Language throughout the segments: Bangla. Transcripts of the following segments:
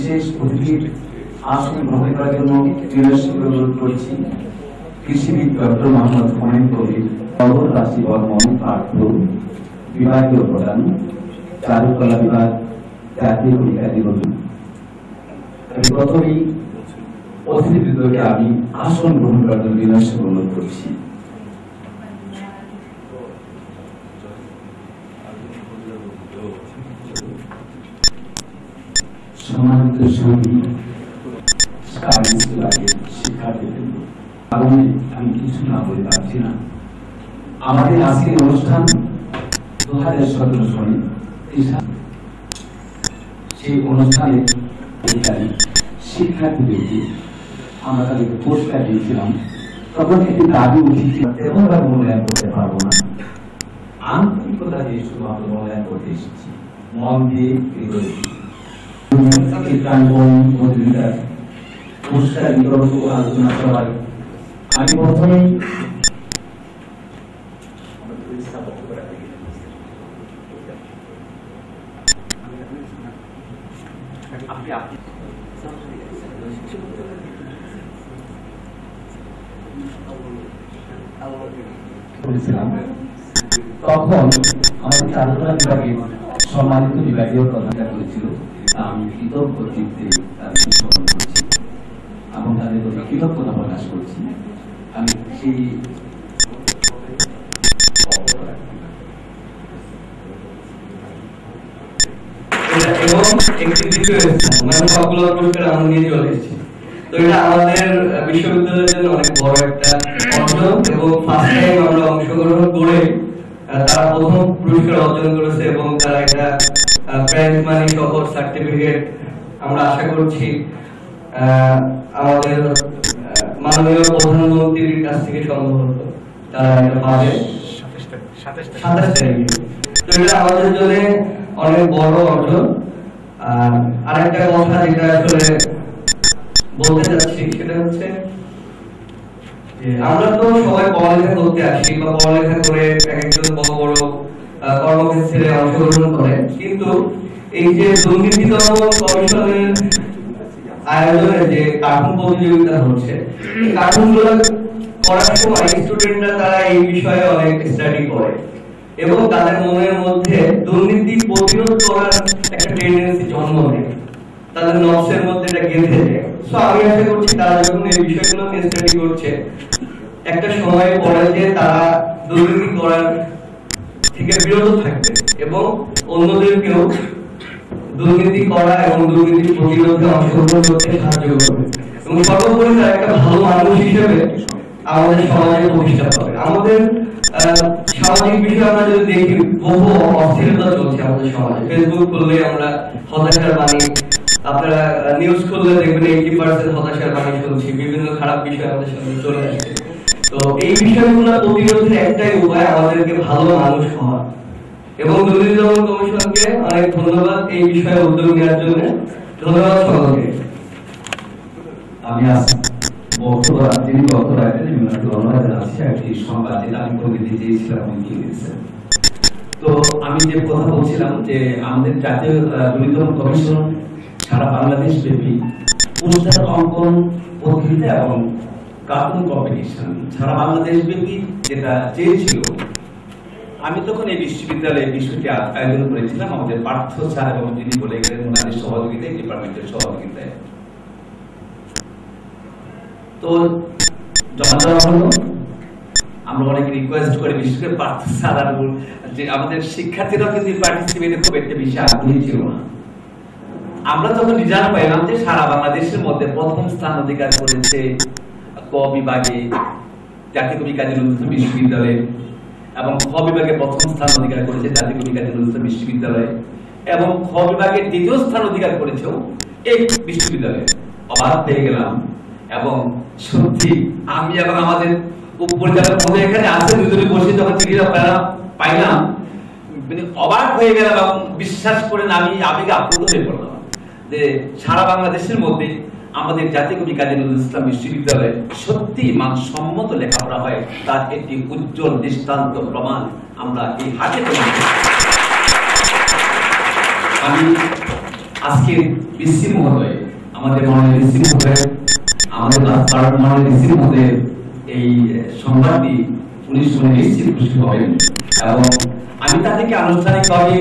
বিশেষ অতিথির আসন গ্রহণ করার জন্য অনুরোধ করছি কৃষিবিদ ডক্টর মোহাম্মদ হুমায়ুন কবির, খবর রাশি বর্মন, পাঠ্য বিভাগীয় প্রধান, চারুকলা বিভাগ, জাতীয় কবিতা দিবস। প্রথমেই অতিথিবৃন্দকে আমি আসন গ্রহণ করার জন্য বিনম্র অনুরোধ করছি। সম্মানিত সঙ্গী, শিক্ষার্থীবৃন্দ, আমি কিছু না বলে পারছি না। আমাদের আজকের অনুষ্ঠান 2017 সালে সেই অনুষ্ঠানে শিক্ষার্থীদেরকে আমরা তাদেরকে পুরস্কার দিয়েছিলাম। তখন একটি দাবি উঠেছিল, তেমনভাবে মূল্যায়ন করতে পারবো না, আন্তরিকতা দিয়ে শুধুমাত্র মূল্যায়ন করতে এসেছি, মন দিয়ে পুরস্কার বিতরণ আলোচনা করায় আমি প্রথমেই তখন আমাদের চারুকলা বিভাগে সম্মানিত বিভাগীয় প্রধানরা করেছিল, আমি কৃতজ্ঞ চিত্তে তাদের স্মরণ করছি এবং তাদের প্রতি কৃতজ্ঞতা প্রকাশ করছি। আমি সেই আমাদের বিশ্ববিদ্যালয়ের জন্য অনেক বড় একটা অর্জন এবং ফার্স্ট টাইম আমরা অংশগ্রহণ করে তারা প্রথম পুরস্কার অর্জন করেছে এবং তারা একটা প্রাইজ মানি সহ সার্টিফিকেট আমরা আশা করছি আমাদের মাননীয় প্রধানমন্ত্রীর কাছ থেকে সম্ভবত তারা এটা পাবে 27 তারিখে। তো এটা আমাদের জন্য অনেক বড় অর্জন। আরেকটা কথা যেটা আসলে বলতে যাচ্ছি সেটা হচ্ছে যে আমরা তো সবাই পড়ালেখা করতে আসি বা পড়ালেখা করে একজন বড় বড় কর্মক্ষেত্রে অংশগ্রহণ করে, কিন্তু এই যে দুর্নীতি দমন কমিশনের আয়োজনে যে কার্টুন প্রতিযোগিতা হচ্ছে, এই কার্টুনগুলো করার সময় স্টুডেন্টরা তারা এই বিষয়ে অনেক স্টাডি করে এবং তাদের মনের মধ্যে দুর্নীতি প্রতিরোধ করার একটা টেন্ডেন্সি জন্ম নেয়, তাদের নকশের মধ্যে এটা গেঁথে যায়। সো আমি আশা করছি তারা যখন এই বিষয়গুলো নিয়ে স্টাডি করছে, একটা সময় পরে যে তারা দুর্নীতি করার থেকে বিরত থাকবে এবং অন্যদেরকেও দুর্নীতি করা এবং দুর্নীতি প্রতিরোধে অংশগ্রহণ করতে সাহায্য করবে এবং সর্বোপরি তারা একটা ভালো মানুষ হিসেবে আমাদের সমাজে প্রতিষ্ঠা পাবে। আমাদের সামাজিক বিষয়ে আমরা যদি দেখি, বহু অস্থিরতা চলছে আমাদের সমাজে। ফেসবুক খুললে আমরা হতাশার বাণী, আপনারা নিউজ খুললে দেখবেন 80% হতাশার বাণী শুনছি, বিভিন্ন খারাপ বিষয় আমাদের সামনে চলে আসছে। তো এই বিষয়গুলো প্রতিরোধের একটাই উপায় আমাদেরকে ভালো মানুষ হওয়া এবং দুর্নীতি দমন কমিশনকে অনেক ধন্যবাদ এই বিষয়ে উদ্যোগ নেওয়ার জন্য। ধন্যবাদ সকলকে। আমি আজ বক্তব্য ধন্যবাদ জানাচ্ছি। একটি সংবাদ যেটা আমি করে দিতে চেয়েছিলাম তো আমি যে কথা বলছিলাম যে আমাদের জাতীয় দুর্নীতি দমন কমিশন সারা বাংলাদেশ ব্যাপী পুরস্কার অঙ্কন প্রতিযোগিতা এবং কার্টুন কম্পিটিশন সারা বাংলাদেশ ব্যাপী যেটা চেয়েছিল, আমি তখন এই বিশ্ববিদ্যালয়ে বিষয়টি আয়োজন করেছিলাম আমাদের পার্থ স্যার এবং যিনি বলে গেলেন ওনাদের সহযোগিতায়, ডিপার্টমেন্টের সহযোগিতায়। তো জমা দেওয়া হলো, আমরা অনেক রিকোয়েস্ট করে বিশেষ করে পার্থ স্যার যে আমাদের শিক্ষার্থীরা কিন্তু পার্টিসিপেটে খুব একটা বেশি আগ্রহী ছিল না। আমরা তখন রিজাল্ট পাইলাম যে সারা বাংলাদেশের মধ্যে প্রথম স্থান অধিকার করেছে ক বিভাগে জাতীয় কবি কাজী নজরুল ইসলাম বিশ্ববিদ্যালয় এবং খ বিভাগে প্রথম স্থান অধিকার করেছে জাতীয় কবি কাজী নজরুল ইসলাম বিশ্ববিদ্যালয় এবং খ বিভাগে দ্বিতীয় স্থান অধিকার করেছে এই বিশ্ববিদ্যালয়ে। অবাক হয়ে গেলাম এবং সত্যি আমি এবং আমাদের উপপরিচালক মহোদয় এখানে আছে, দুজনে বসে যখন চিঠিটা পাইলাম মানে অবাক হয়ে গেলাম এবং বিশ্বাস করেন আমি আবেগে আপ্লুত হয়ে পড়লাম যে সারা বাংলাদেশের মধ্যে আমাদের জাতীয় কবি কাজী নজরুল ইসলাম বিশ্ববিদ্যালয়ে সত্যি মানসম্মত লেখাপড়া হয় তার একটি উজ্জ্বল দৃষ্টান্ত প্রমাণ আমরা এই হাতে পেলাম। আমি আজকে বিসি মহোদয় আমাদের মনে রিসিভ হবে, আমাদের মনে রিসিভ হবে এই সংবাদটি উনি শুনে নিশ্চিত খুশি হবেন। এবং আমি তাদেরকে আনুষ্ঠানিকভাবে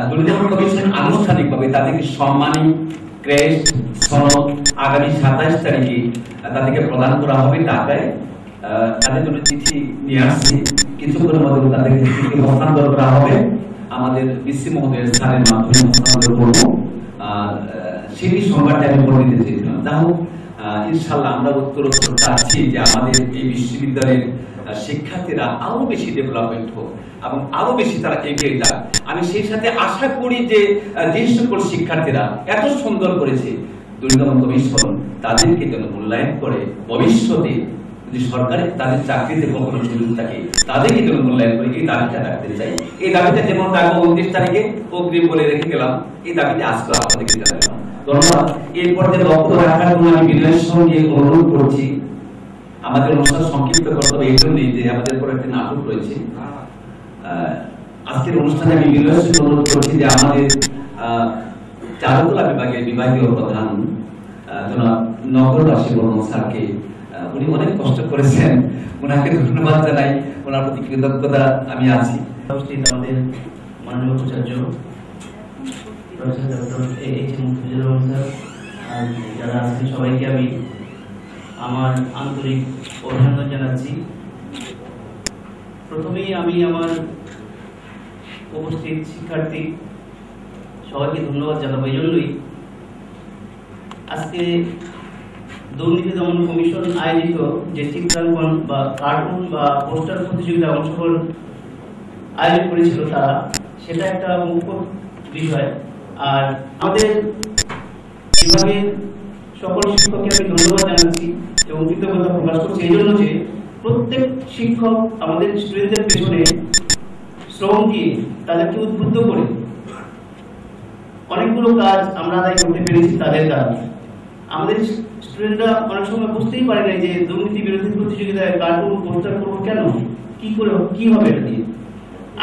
দুর্নীতি কমিশন আনুষ্ঠানিকভাবে তাদেরকে সম্মানী ক্রেস্ট সনদ আগামী 27 তারিখে তাদেরকে প্রদান করা হবে ঢাকায়। তাদের জন্য চিঠি নিয়ে আসছি, কিছুক্ষণের মধ্যে তাদেরকে চিঠি হস্তান্তর করা হবে, আমাদের বিসি মহোদয়ের স্যারের মাধ্যমে হস্তান্তর করবো। সেই সংবাদটা আমি বলে দিতে চেয়েছিলাম। যাই হোক, ইনশাল্লাহ আমরা উত্তরোত্তর চাচ্ছি যে আমাদের এই বিশ্ববিদ্যালয়ের শিক্ষার্থীরা আরো বেশি ডেভেলপমেন্ট হোক এবং আরো বেশি তারা এগিয়ে যাক। আমি সেই সাথে আশা করি যে যে সকল শিক্ষার্থীরা এত সুন্দর করেছে দুর্নীতি কমিশন তাদেরকে যেন মূল্যায়ন করে ভবিষ্যতে যদি সরকারে তাদের চাকরিতে কখনো সুযোগ থাকে তাদেরকে যেন মূল্যায়ন করে, এই দাবিটা রাখতে চাই। এই দাবিটা যেমন রাখবো 29 তারিখে অগ্রিম বলে রেখে গেলাম, এই দাবিটা আজকে আপনাদেরকে জানালাম। ধন্যবাদ। এরপর যে বক্তব্য রাখার জন্য আমি বিনয়ের সঙ্গে অনুরোধ করছি, আমাদের অনুষ্ঠান সংক্ষিপ্ত করতে হবে এই জন্যই যে আমাদের পর একটা নাটক রয়েছে। আজকের অনুষ্ঠানে আমি বিনয়ের সঙ্গে অনুরোধ করছি যে আমাদের চারুকলা বিভাগের বিভাগীয় প্রধান জনাব নগরবাসী বর্মন স্যারকে, উনি অনেক কষ্ট করেছেন, ওনাকে ধন্যবাদ জানাই, ওনার প্রতি কৃতজ্ঞতা আমি আছি। আমাদের মাননীয় উপাচার্য যারা আছেন সবাইকে আমি আমার আন্তরিক অভিনন্দন জানাচ্ছি। প্রথমেই আমি আমার উপস্থিত শিক্ষার্থী সবাইকে ধন্যবাদ জানাবো এই জন্যই আজকে দুর্নীতি দমন কমিশন আয়োজিত যে চিত্রাঙ্কন বা কার্টুন বা পোস্টার প্রতিযোগিতা অংশগ্রহণ আয়োজন করেছিল তারা, সেটা একটা মুখ্য বিষয়। আর আমাদের বিভাগের সকল শিক্ষককে আমি ধন্যবাদ জানাচ্ছি এবং কৃতজ্ঞতা প্রকাশ করছি এই জন্য যে প্রত্যেক শিক্ষক আমাদের স্টুডেন্টদের পেছনে শ্রম দিয়ে তাদেরকে উদ্বুদ্ধ করে অনেকগুলো কাজ আমরা আদায় করতে পেরেছি তাদের দ্বারা। আমাদের স্টুডেন্টরা অনেক সময় বুঝতেই পারে না যে দুর্নীতি বিরোধী প্রতিযোগিতায় কার্টুন পোস্টার করবো কেন, কি করে কি হবে এটা দিয়ে।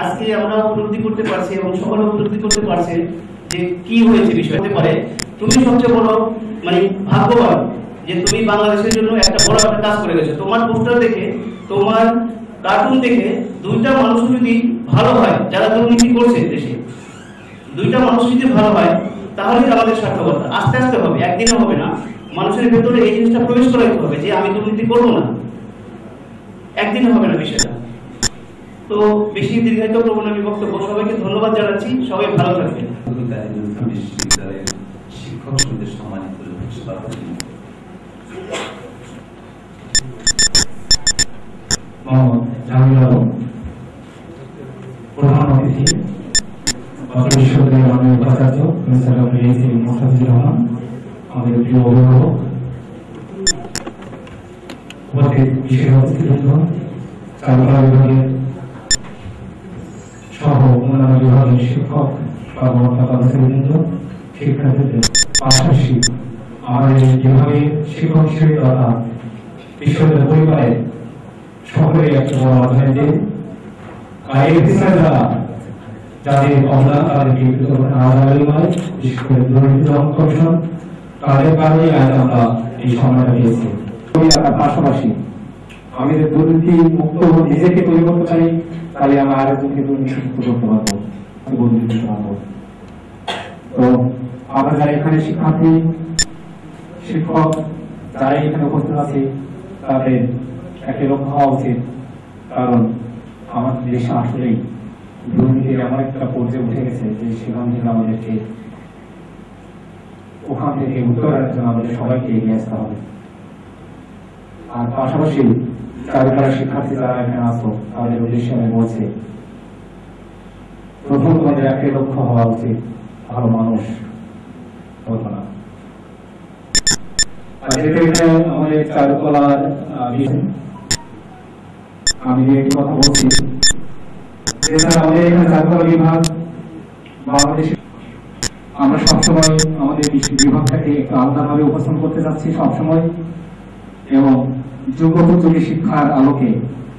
আজকে আমরা উপলব্ধি করতে পারছি এবং সকলে উপলব্ধি করতে পারছে যে কি হয়েছে বিষয়। হতে পারে তুমি সবচেয়ে বড় মানে ভাগ্যবান যে তুমি বাংলাদেশের জন্য একটা বড় একটা কাজ করে গেছো। তোমার পোস্টার দেখে, তোমার কার্টুন দেখে দুইটা মানুষ যদি ভালো হয়, যারা দুর্নীতি করছে দেশে, দুইটা মানুষ যদি ভালো হয় তাহলে আমাদের সার্থকতা। আস্তে আস্তে হবে, একদিনও হবে না। মানুষের ভেতরে এই জিনিসটা প্রবেশ করাইতে হবে যে আমি দুর্নীতি করবো না, একদিনও হবে না বিষয়টা। তো বেশি দীর্ঘায়িত করবো না আমি বক্তব্য। সবাইকে ধন্যবাদ জানাচ্ছি, সবাই ভালো থাকবেন। বিশ্ববিদ্যালয়ের শিক্ষক সমিতির সম্মানিত প্রধান অতিথি বিশ্ববিদ্যালয়ের মাননীয় উপাচার্য মোস্তাফিজুর রহমান, আমাদের প্রিয় অভিভাবক, উপস্থিত বিশেষ অতিথিবৃন্দ, চারুকলা বিভাগের সহ অন্যান্য বিভাগের শিক্ষক কর্মকর্তা কর্মচারীবৃন্দ, শিক্ষার্থীদের, পাশাপাশি আমাদের বিভাগের শিক্ষক হিসেবে তথা বিশ্ববিদ্যালয় পরিবারের সকলেই একটা বড় অধ্যায় দিয়ে যাদের অবদান তাদেরকে বিশেষ করে দুর্নীতি দমন কমিশন তাদের কারণেই আজ আমরা এই সম্মানটা পেয়েছি। পাশাপাশি আমাদের দুর্নীতি মুক্ত নিজেকে তৈরি করতে পারি, তাহলে আমরা আরেকজনকে দুর্নীতি মুক্ত করতে পারবো, বদলে দিতে পারবো। তো আমরা যারা এখানে শিক্ষার্থী, শিক্ষক যারা এখানে উপস্থিত আছে তাদের একই লক্ষ্য হওয়া উচিত, কারণ আমাদের দেশে আসলেই দুর্নীতির এমন একটা পর্যায়ে উঠে গেছে যে সেখান থেকে আমাদেরকে ওখান থেকে উত্তরার জন্য আমাদের সবাইকে এগিয়ে আসতে হবে। আর পাশাপাশি চারুকলার শিক্ষার্থী যারা এখানে আসো তাদের উদ্দেশ্যে আমি বলছি, প্রথম তোমাদের একই লক্ষ্য হওয়া উচিত ভালো মানুষ কল্পনা। আর যেটা এখানে আমাদের চারুকলার আমি একটি কথা বলছি, আমাদের এখানে চারুকলা বিভাগ বাংলাদেশে আমরা সবসময় আমাদের বিভাগটাকে একটু আলাদাভাবে উপস্থাপন করতে যাচ্ছি সবসময়, এবং যোগ্যোপযোগী শিক্ষার আলোকে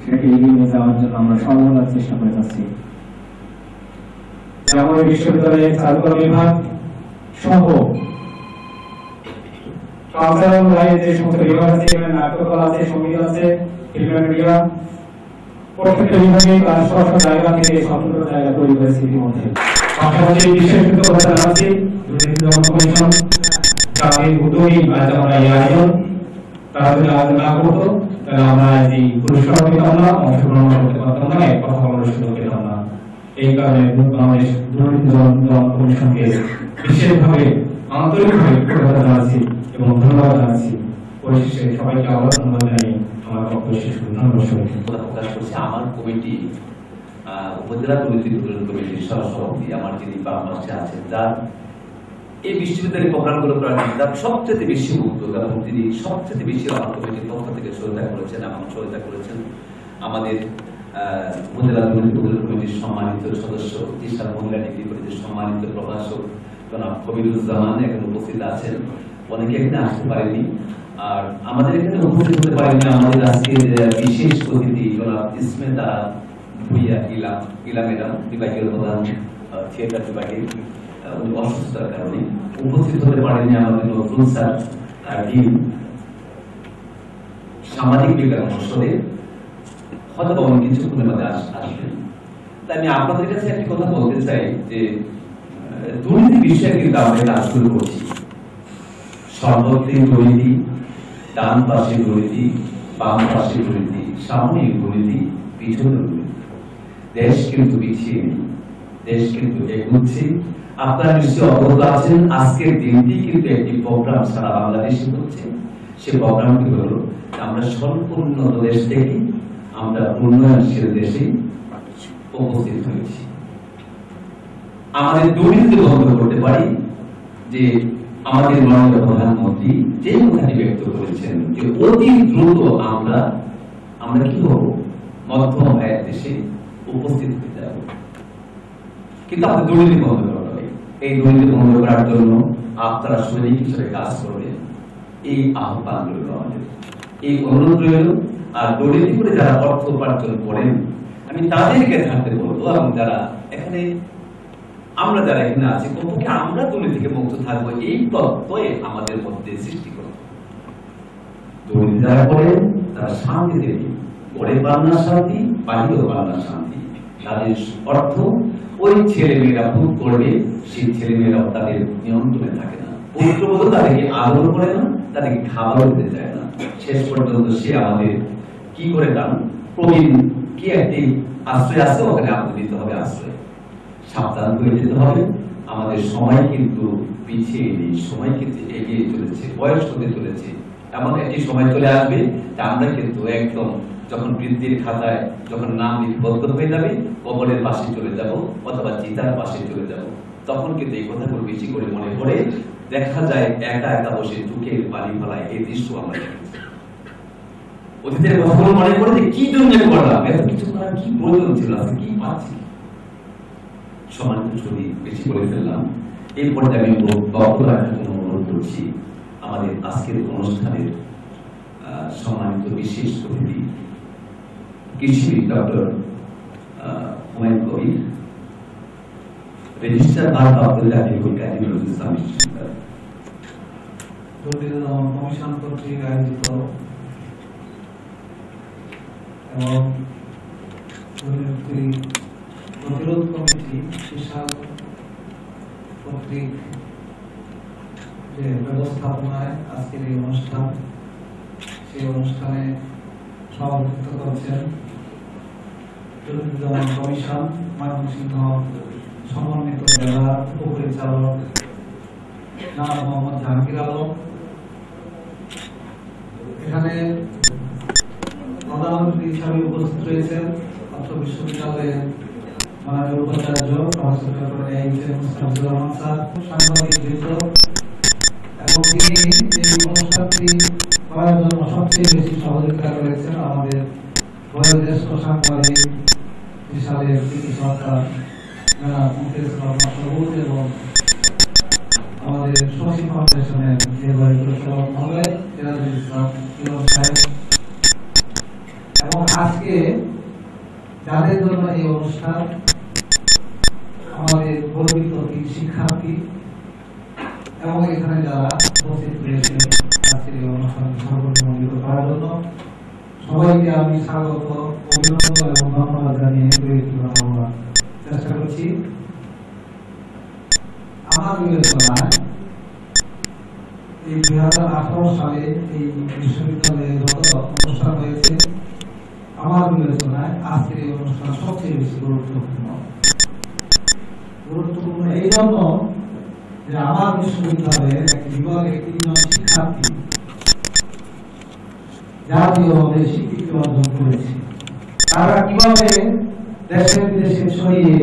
সেটাকে এগিয়ে নিয়ে যাওয়ার জন্য আমরা সর্বদা চেষ্টা করে যাচ্ছি। আমাদের বিশ্ববিদ্যালয়ের চারুকলা বিভাগ সহ কালচারাল লাইফ যে সমস্ত বিভাগ আছে, এখানে নাট্যকলা আছে, সঙ্গীত আছে, ফিল্ম মিডিয়া, প্রত্যেকটা বিভাগে তার স্ব জায়গা থেকে স্বতন্ত্র জায়গা তৈরি করেছে ইতিমধ্যে। পাশাপাশি বিশেষ কৃতজ্ঞতা জানাচ্ছি দুর্নীতি দমন কমিশন, তাদের উদ্যোগী আজ আমরা এই আয়োজন, তারা যদি আয়োজন না করতো তাহলে আমরা এই পুরস্কার পেতাম না, অংশগ্রহণ করতে পারতাম না, এক কথা বলার সুযোগ পেতাম না। এই কারণে বাংলাদেশ দুর্নীতি দমন কমিশনকে বিশেষভাবে আন্তরিকভাবে কৃতজ্ঞতা জানাচ্ছি এবং ধন্যবাদ জানাচ্ছি। পরিশেষে সবাইকে আবার ধন্যবাদ জানিয়ে আমার বক্তব্য শেষ করি। ধন্যবাদ সবাইকে। প্রকাশ করছি আমার কমিটি উপজেলা দুর্নীতি দমন কমিটির সহসভাপতি আমার যিনি বাংলাদেশে আছেন, যার এই বিশ্ববিদ্যালয়ের প্রোগ্রামগুলো করার যার সবচেয়ে বেশি উদ্যোগ এবং তিনি সবচেয়ে বেশি আমার কমিটির পক্ষ থেকে সহায়তা করেছেন এবং সহায়তা করেছেন আমাদের উপজেলা দুর্নীতি দমন কমিটির সম্মানিত সদস্য তিশার মহিলা ডিগ্রি কলেজের সম্মানিত প্রভাষক জনাব কবিরুজ্জামান এখানে উপস্থিত আছেন। অনেকে এখানে আসতে পারেনি, আর আমাদের এখানে উপস্থিত হতে পারেনি আমাদের আজকের বিশেষ অতিথি জনাব ইসমেতা ভুইয়া ইলা ম্যাডাম, বিভাগীয় প্রধান থিয়েটার বিভাগের, উনি অসুস্থতার কারণে উপস্থিত হতে পারেনি। আমাদের নতুন স্যার ডিন সামাজিক বিজ্ঞান অনুষদে, হয়তো উনি কিছুক্ষণের মধ্যে আসবেন। তাই আমি আপনাদের কাছে একটি কথা বলতে চাই যে দুর্নীতি বিষয়ে কিন্তু আমরা কাজ শুরু করছি। সর্বত্রিক দুর্নীতি, ডান পাশে দুর্নীতি, বাম পাশে দুর্নীতি, সামনে দুর্নীতি, পিছনে দুর্নীতি। দেশ কিন্তু পিছিয়ে নেই, দেশ কিন্তু এগোচ্ছে। আপনারা নিশ্চয়ই অবগত আছেন, আজকের দিনটি কিন্তু একটি প্রোগ্রাম সারা বাংলাদেশে হচ্ছে। সে প্রোগ্রামটি হলো আমরা সম্পূর্ণ দেশ থেকে আমরা উন্নয়নশীল দেশে উপস্থিত হয়েছি। আমাদের দুর্নীতি বন্ধ করতে পারি যে আমাদের মাননীয় প্রধানমন্ত্রী যে কথাটি ব্যক্ত করেছেন যে অতি দ্রুত আমরা কি হব, মধ্যম আয়ের দেশে উপস্থিত হয়ে যাব। কিন্তু আমাদের দুর্নীতি বন্ধ করতে হবে। এই দুর্নীতি বন্ধ করার জন্য আপনারা সবাই কিছুটা কাজ করবেন, এই আহ্বান রইল আমাদের, এই অনুরোধ রইল। আর দুর্নীতি করে যারা অর্থ উপার্জন করেন আমি তাদেরকে থাকতে বলবো, এবং যারা এখানে আমরা যারা এখানে আছি কমপক্ষে আমরা দুর্নীতি থেকে মুক্ত থাকবো, এই তত্ত্বই আমাদের মধ্যে সৃষ্টি করব। দুর্নীতি যারা করেন তারা শান্তি দেবে, ঘরে পান না শান্তি, বাড়িতেও পান না শান্তি। তাদের অর্থ ওই ছেলে মেয়েরা ভোগ করবে, সেই ছেলে মেয়েরাও তাদের নিয়ন্ত্রণে থাকে না, পুত্রবধূ তাদেরকে আদর করে না, তাদেরকে খাবার দিতে চায় না। শেষ পর্যন্ত সে আমাদের কি করে দান প্রবীণ কি একটি আশ্রয় আছে, ওখানে আমাদের দিতে হবে আশ্রয়। সাবধান হয়ে যেতে হবে। আমাদের সময় কিন্তু পিছিয়ে নেই, সময় কিন্তু এগিয়ে চলেছে, বয়স হতে চলেছে। এমন একটি সময় চলে আসবে যে আমরা কিন্তু একদম যখন বৃদ্ধির খাতায় যখন নাম লিপিবদ্ধ হয়ে যাবে, কবরের পাশে চলে যাব অথবা চিতার পাশে চলে যাব, তখন কিন্তু এই কথাগুলো বেশি করে মনে পড়ে। দেখা যায় একা একা বসে চোখের পানি ফেলায়, এই দৃশ্য আমরা দেখেছি। অতীতের কথাগুলো মনে পড়ে যে কি জন্য করলাম, এত কিছু করার কি প্রয়োজন ছিল, আজকে কি পাচ্ছি। সম্মানিত ছবি বেশি করে ফেললাম। এই পর্যায়ে আমি বক্তব্য রাখার জন্য অনুরোধ করছি আমাদের আজকের অনুষ্ঠানের সম্মানিত বিশেষ অতিথি কৃষিবিদ ডক্টর হুমায়ুন কবির, রেজিস্ট্রার ভারপ্রাপ্ত জাতীয় কাজী নজরুল ইসলাম দুর্নীতি দমন কমিশন কর্তৃক আয়োজিত এবং দুর্নীতি প্রতিরোধ কমিটি বিশাল কর্তৃক যে ব্যবস্থাপনায় আজকের এই অনুষ্ঠান, সেই অনুষ্ঠানে সভাপতিত্ব করছেন দুর্নীতি দমন কমিশন ময়মনসিংহ সমন্বিত জেলা উপপরিচালক জনাব মোহাম্মদ জাহাঙ্গীর আলম। এখানে প্রধান অতিথি হিসাবে উপস্থিত রয়েছেন অত্র বিশ্ববিদ্যালয়ের মাননীয় উপাচার্য professor doctor AHM. Mustafizur Rahman sir, সাংবাদিকবৃন্দ, এবং তিনি এই অনুষ্ঠানটি করার জন্য সবচেয়ে বেশি সহযোগিতা করেছেন আমাদের বয়োজ্যেষ্ঠ সাংবাদিক বিশালের কৃতি সরকার জনাব মুকেশ রহমান সবুজ এবং আমাদের শশী ফাউন্ডেশনের নির্বাহী পরিচালক মহোদয় সিরাজুল ইসলাম ইলম সাহেব, এবং আজকে যাদের জন্য এই অনুষ্ঠান, আমাদের গর্বিত শিক্ষার্থী এবং এখানে যারা উপস্থিত রয়েছেন সবাইকে আমি স্বাগত, অভিনন্দন এবং ধন্যবাদ জানিয়ে চেষ্টা করছি। আমার বিবেচনায় এই 2018 সালে এই বিশ্ববিদ্যালয়ে যত অনুষ্ঠান হয়েছে, আমার বিবেচনায় আজকের এই অনুষ্ঠান সবচেয়ে বেশি গুরুত্বপূর্ণ এই জন্য যে আমার বিশ্ববিদ্যালয়ের একটি বিভাগে 3 জন শিক্ষার্থী জাতীয়ভাবে স্বীকৃতি অর্জন করেছে। তারা কিভাবে দেশে বিদেশে ছড়িয়ে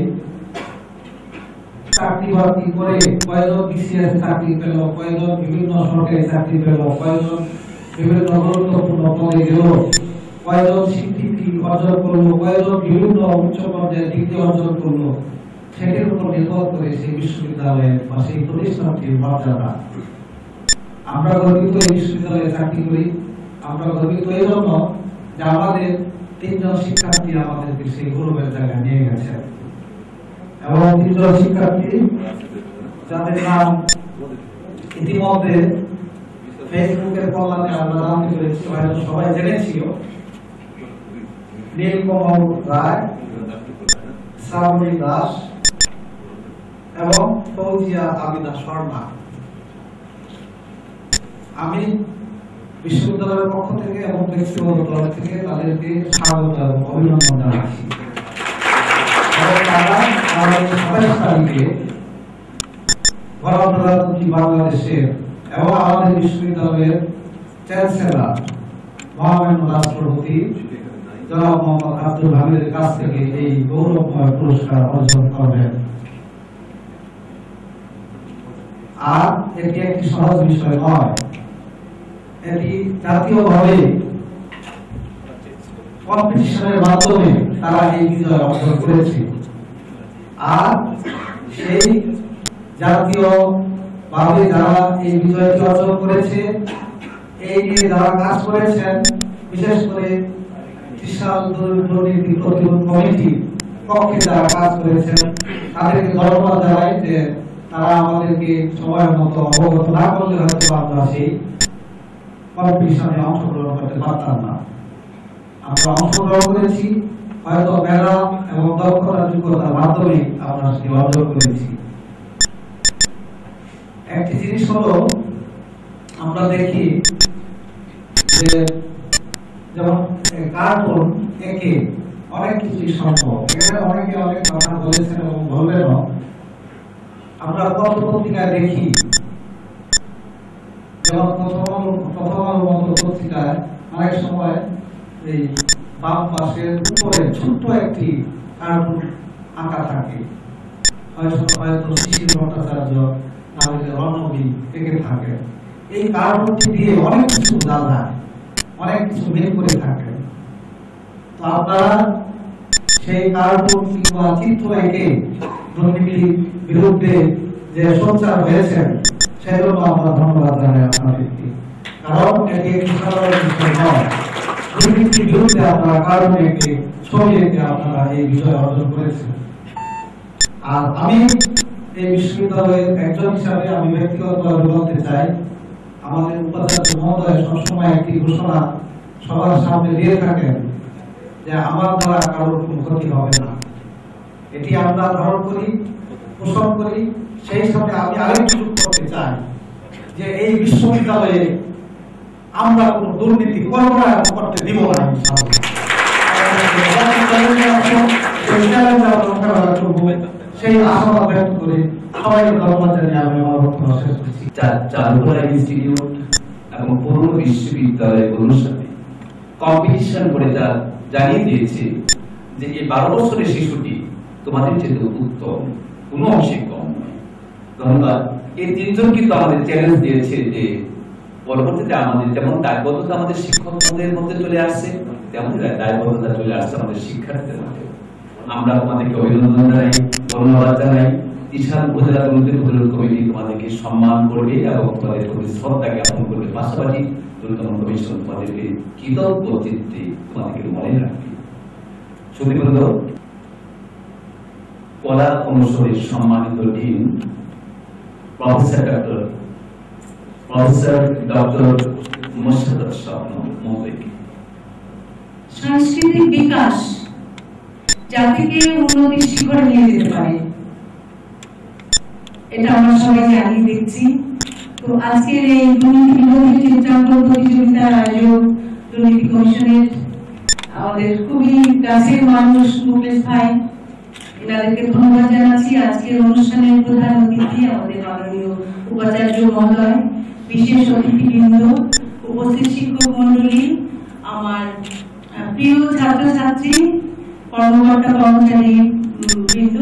চাকরি বাকরি করে, কয়জন বিসিএস চাকরি পেল, কয়জন বিভিন্ন সরকারি চাকরি পেল, কয়জন বিভিন্ন গুরুত্বপূর্ণ পদে গেল, কয়জন স্বীকৃতি অর্জন করলো, কয়জন বিভিন্ন উচ্চ পর্যায়ে ডিগ্রি অর্জন করলো, সেটির উপর নির্ভর করে সেই বিশ্ববিদ্যালয়ের বা সেই প্রতিষ্ঠানটির মর্যাদা। আমরা গর্বিত এই বিশ্ববিদ্যালয়ে চাকরি করি। আমরা গর্বিত এই জন্য যে আমাদের 3 জন শিক্ষার্থী আমাদেরকে সেই গৌরবের জায়গায় নিয়ে গেছে, এবং 3 জন শিক্ষার্থী যাদের নাম ইতিমধ্যে ফেসবুকের কল্যাণে আমরা জানতে পেরেছি, হয়তো সবাই জেনেছিল। নীলকমল রায়, শ্রাবণী দাস এবং ফৌজিয়া আবিদা শর্মা। আমি বিশ্ববিদ্যালয়ের পক্ষ থেকে এবং ব্যক্তিগত তরফ থেকে তাদেরকে স্বাগত এবং অভিনন্দন জানাচ্ছি। তারা আগামী 27 তারিখে গণপ্রজাতন্ত্রী বাংলাদেশের এবং আমাদের বিশ্ববিদ্যালয়ের চ্যান্সেলর মহামান্য রাষ্ট্রপতি জনাব মোহাম্মদ আব্দুল হামিদের কাছ থেকে এই গৌরবময় পুরস্কার অর্জন করবেন। আর এটি একটি সহজ বিষয় নয়, এটি জাতীয়ভাবে কম্পিটিশনের মাধ্যমে তারা এই বিজয় অর্জন করেছে। আর সেই জাতীয় ভাবে যারা এই বিজয়টি অর্জন করেছে, এই নিয়ে যারা কাজ করেছেন, বিশেষ করে ত্রিশাল দুর্নীতি প্রতিরোধ কমিটির পক্ষে যারা কাজ করেছেন, তাদেরকে ধন্যবাদ জানাই যে তারা আমাদেরকে সময় মতো অবগত না করলে হয়তো আমরা সেই কম্পিটিশনে অংশগ্রহণ করতে পারতাম না। আমরা অংশগ্রহণ করেছি, হয়তো মেধা এবং দক্ষতা যোগ্যতার মাধ্যমে আমরা সেটি অর্জন করেছি। একটি জিনিস হলো, আমরা দেখি যে যেমন কার্টুন একে অনেক কিছুই সম্ভব, এখানে অনেকে অনেক কথা বলেছেন এবং বলবেনও। আমরা পত্র পত্রিকায় দেখি, যেমন প্রথম আলোর মতো পত্রিকায় অনেক সময় এই বাম পাশের উপরে ছোট্ট একটি কার্টুন আঁকা থাকে, হয়তো শিশির ভট্টাচার্য নাহলে রণবী এঁকে থাকে। এই কার্টুনটি দিয়ে অনেক কিছু জানায়, অনেক কিছু বের করে থাকে। তো আপনারা সেই কার্টুন কিংবা চিত্র এঁকে দুর্নীতির বিরুদ্ধে যে সোচ্চার হয়েছেন, সেজন্য আমরা ধন্যবাদ জানাই আপনাদেরকে। কারণ এটি একটি সাধারণ বিষয় নয়। দুর্নীতির বিরুদ্ধে আপনারা কার্টুন এঁকে, ছবি এঁকে আপনারা এই বিষয় অর্জন করেছেন। আর আমি এই বিশ্ববিদ্যালয়ের একজন হিসাবে আমি ব্যক্তিগতভাবে বলতে চাই, আমাদের উপাচার্য মহোদয় সবসময় একটি ঘোষণা সবার সামনে দিয়ে থাকেন যে আমার দ্বারা কারোর কোনো ক্ষতি হবে না। এটি আমরা ধারণ করি, পোষণ করি। সেই সাথে আমি আরেকটু যোগ করতে চাই যে এই বিশ্ববিদ্যালয়ে আমরা কোনো দুর্নীতি করতে দিব না। সেই আশাবাদ ব্যক্ত করে সবাইকে ধন্যবাদ জানিয়ে আমি আমার বক্তব্য শেষ করছি। চারুকলা ইনস্টিটিউট এবং পুরনো বিশ্ববিদ্যালয়ের অনুসারে কম্পিটিশন করে যা জানিয়ে দিয়েছে যে এই 12 বছরের শিশুটি তোমাদের চেয়ে উত্তম, কোনো অংশে কম নয়। ধন্যবাদ। এই 3 জন কিন্তু আমাদের চ্যালেঞ্জ দিয়েছে যে পরবর্তীতে আমাদের যেমন দায়বদ্ধতা আমাদের শিক্ষকদের মধ্যে চলে আসছে, তেমন দায়বদ্ধতা চলে আসছে আমাদের শিক্ষার্থীদের মধ্যে। আমরা তোমাদেরকে অভিনন্দন জানাই, ধন্যবাদ জানাই। ত্রিশাল উপজেলা দুর্নীতি প্রতিরোধ কমিটি তোমাদেরকে সম্মান করবে এবং তোমাদের প্রতি শ্রদ্ধা জ্ঞাপন করবে। পাশাপাশি দুর্নীতি কমিশন তোমাদেরকে কৃতজ্ঞ চিত্তে তোমাদেরকে মনে রাখবে। সুধীবৃন্দ, কলা অনুষদের সম্মানিত ডিন প্রফেসর ডক্টর মোশাররফ মহোদয়কে সাংস্কৃতিক বিকাশ জাতিকে উন্নতির শিখরে নিয়ে যেতে পারে, এটা আমরা সবাই জানি, দেখছি। তো আজকের এই দুর্নীতি বিরোধী চিত্রাঙ্কন প্রতিযোগিতার আয়োজক দুর্নীতি কমিশনের আমাদের খুবই কাছের মানুষ মুকেশ ভাই, এনাদেরকে ধন্যবাদ জানাচ্ছি। আজকের অনুষ্ঠানের প্রধান অতিথি আমাদের মাননীয় উপাচার্য মহোদয়, বিশেষ অতিথিবৃন্দ, উপস্থিত শিক্ষক মন্ডলী, আমার প্রিয় ছাত্রছাত্রী, কর্মকর্তা কর্মচারী বৃন্দ,